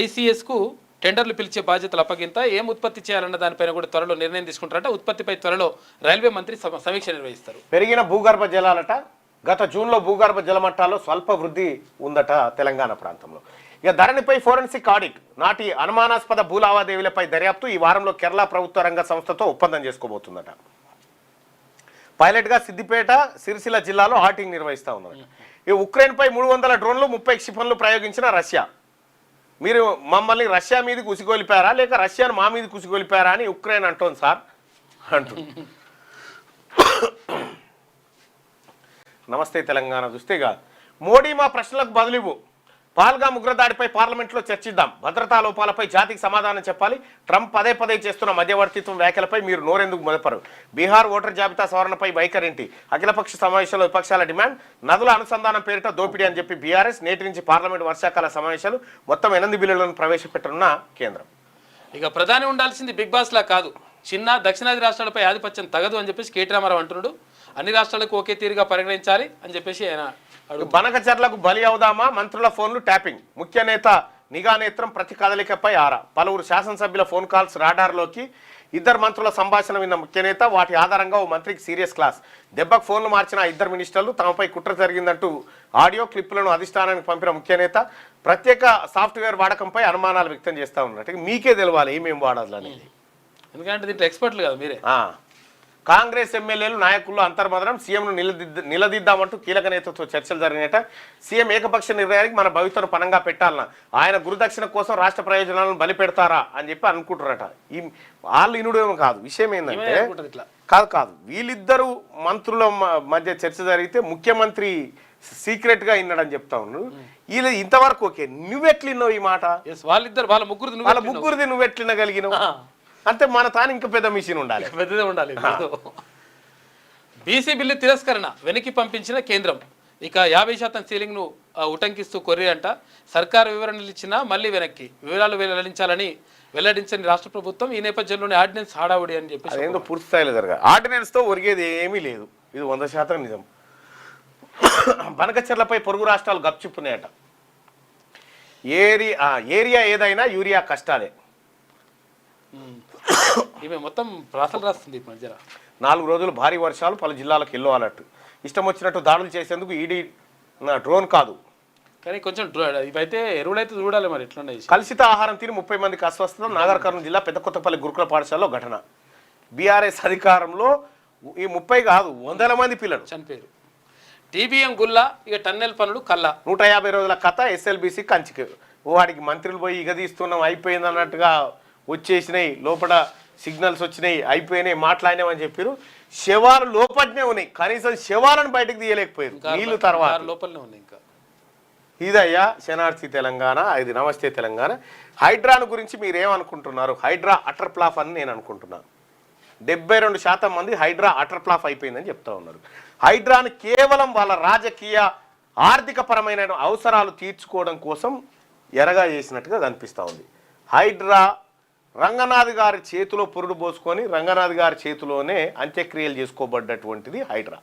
ఐసీఎస్కు టెండర్లు పిలిచే బాధ్యతలు అప్పగింత. ఏం ఉత్పత్తి చేయాలన్న దానిపైన కూడా త్వరలో నిర్ణయం తీసుకుంటారట. ఉత్పత్తిపై త్వరలో రైల్వే మంత్రి సమీక్ష నిర్వహిస్తారు. పెరిగిన భూగర్భ జలాలట. గత జూన్లో భూగర్భ జలమట్టాల్లో స్వల్ప వృద్ధి ఉందట తెలంగాణ ప్రాంతంలో. ఇక ధరణిపై ఫోరెన్సిక్ ఆడిట్. నాటి అనుమానాస్పద భూ లావాదేవీలపై దర్యాప్తు. ఈ వారంలో కేరళ ప్రభుత్వ రంగ సంస్థతో ఒప్పందం చేసుకోబోతుందట. పైలట్గా సిద్దిపేట, సిరిసిల్ల జిల్లాలో ఆడిటింగ్ నిర్వహిస్తూ ఉన్నారు. ఈ ఉక్రెయిన్పై 300 డ్రోన్లు 30 క్షిపణులు ప్రయోగించిన రష్యా. మీరు మమ్మల్ని రష్యా మీదకి ఉసిగొలిపారా లేక రష్యాను మా మీదకి ఉసిగొలిపారా అని ఉక్రెయిన్ అంటోంది సార్ అంటుంది. నమస్తే తెలంగాణ చూస్తేగా మోడీ మా ప్రశ్నలకు బదులివ్వు. పాల్గామ్ ఉగ్రదాడిపై పార్లమెంట్లో చర్చిద్దాం. భద్రతా లోపాలపై జాతికి సమాధానం చెప్పాలి. ట్రంప్ పదే చేస్తున్న మధ్యవర్తిత్వం వ్యాఖ్యలపై మీరు నోరెందుకు మొదపరు? బీహార్ ఓటర్ జాబితా సవరణపై వైఖరేంటి? అఖిలపక్ష సమావేశంలో విపక్షాల డిమాండ్. నదుల అనుసంధానం పేరిట దోపిడీ అని చెప్పి బీఆర్ఎస్. నేటి నుంచి పార్లమెంట్ వర్షాకాల సమావేశాలు. మొత్తం 8 బిల్లులను ప్రవేశపెట్టనున్న కేంద్రం. ఇక ప్రధాని ఉండాల్సింది బిగ్ బాస్ లా కాదు, చిన్న దక్షిణాది రాష్ట్రాలపై ఆధిపత్యం తగదు అని చెప్పేసి కేటీ రామారావు అంటున్నాడు. అన్ని రాష్ట్రాలకు ఒకే తీరుగా పరిగణించాలి అని చెప్పేసి ఆయన బనకచర్లకు బలి అవుదామా? మంత్రుల ఫోన్లు ట్యాపింగ్. ముఖ్య నేత నిఘా నేత్రం ప్రతి కదలికపై ఆరా. పలువురు శాసనసభ్యుల ఫోన్ కాల్స్ రాడార్లోకి. 2 మంత్రుల సంభాషణ విన్న ముఖ్య నేత. వాటి ఆధారంగా ఓ మంత్రికి సీరియస్ క్లాస్. దెబ్బకు ఫోన్లు మార్చిన 2 మినిస్టర్లు. తమపై కుట్ర జరిగిందంటూ ఆడియో క్లిప్పులను అధిష్టానానికి పంపిన ముఖ్య నేత. ప్రత్యేక సాఫ్ట్వేర్ వాడకంపై అనుమానాలు వ్యక్తం చేస్తూ ఉన్నట్టు. మీకే తెలవాలి ఏమేమి వాడాలి అనేది, ఎందుకంటే దీంట్లో ఎక్స్పర్ట్లు కదా మీరే. కాంగ్రెస్ ఎమ్మెల్యేలు నాయకుల్లో అంతర్మదనం. సీఎంను నిలదీద్దామంటూ కీలక నేతతో చర్చలు జరిగినట. సీఎం ఏకపక్ష నిర్ణయానికి మన భవిష్యత్తును పనంగా పెట్టాలన్నా ఆయన గురుదక్షిణ కోసం రాష్ట్ర ప్రయోజనాలను బలి పెడతారా అని చెప్పి అనుకుంటారట. ఈ వాళ్ళు ఇనుడేమో కాదు. విషయం ఏంటంటే కాదు వీళ్ళిద్దరూ మంత్రుల మధ్య చర్చ జరిగితే ముఖ్యమంత్రి సీక్రెట్ గా విన్నాడని చెప్తా ఉన్నాడు. వీళ్ళు ఇంతవరకు ఓకే. నువ్వెట్లిన్నావు ఈ మాట? వాళ్ళ ముగ్గురిది నువ్వెట్లినగలిగినావు అంతే. మన తాను ఇంకా పెద్ద మిషన్ ఉండాలి, పెద్దదే ఉండాలి. బీసీ బిల్లు తిరస్కరణ వెనక్కి పంపించిన కేంద్రం. ఇక 50% సీలింగ్ ను ఉటంకిస్తూ కొర్రీ అంట. సర్కారు వివరణలు ఇచ్చినా మళ్ళీ వెనక్కి. వివరాలు వెల్లడించని రాష్ట్ర ప్రభుత్వం. ఈ నేపథ్యంలోనే ఆర్డినెన్స్ హడావుడి అని చెప్పి అదేందో పూర్తి స్థాయిలో జరగాలి. ఆర్డినెన్స్ తో ఒరిగేది ఏమీ లేదు. ఇది 100% నిజం. బనకచర్లపై పొరుగు రాష్ట్రాలు గప్చిప్పున్నాయట. ఏరియా ఏదైనా యూరియా కష్టాలే. ఈమె మొత్తం రాసలు రాస్తుంది ఈ మధ్య. 4 రోజులు భారీ వర్షాలు. పలు జిల్లాలకు ఎల్లో అలర్ట్. ఇష్టం వచ్చినట్టు దాడులు చేసేందుకు ఈడీ డ్రోన్ కాదు. కానీ కొంచెం ఇవైతే ఎరువులైతే చూడాలి మరి ఎట్లున్నాయి. కలుషిత ఆహారం తిని 30 మందికి అస్వస్థత. నాగర్ కర్నూలు జిల్లా పెద్దకొత్తపల్లి గురుకుల పాఠశాలలో ఘటన. బీఆర్ఎస్ అధికారంలో ఈ 30 కాదు 100 మంది పిల్లలు చనిపోయారు. టీబీఎం గుల్లా. ఇక టన్నెల్ పనులు కల్లా. 150 రోజుల కథ. ఎస్ఎల్బీసీ కంచికి. వాడికి మంత్రులు పోయి ఇగ తీస్తున్నాం అయిపోయింది అన్నట్టుగా వచ్చేసినాయి. లోపల సిగ్నల్స్ వచ్చినాయి, అయిపోయినాయి, మాట్లాడినామని చెప్పారు. శవాలు లోపలనే ఉన్నాయి. కనీసం శవాలను బయటకు తీయలేకపోయారు. నీళ్లు తర్వాత లోపలనే ఉన్నాయి. ఇంకా ఇదయ్యా శనార్థి తెలంగాణ. ఇది నమస్తే తెలంగాణ. హైడ్రాను గురించి మీరేమనుకుంటున్నారు? హైడ్రా అటర్ ప్లాఫ్ అని నేను అనుకుంటున్నాను. 72% మంది హైడ్రా అటర్ ప్లాఫ్ అయిపోయిందని చెప్తా ఉన్నారు. హైడ్రాను కేవలం వాళ్ళ రాజకీయ ఆర్థిక పరమైన అవసరాలు తీర్చుకోవడం కోసం ఎరగా చేసినట్టుగా కనిపిస్తూ ఉంది. హైడ్రా రంగనాథ్ గారి చేతిలో పురుడు పోసుకొని రంగనాథ్ గారి చేతిలోనే అంత్యక్రియలు చేసుకోబడ్డటువంటిది హైడ్రా.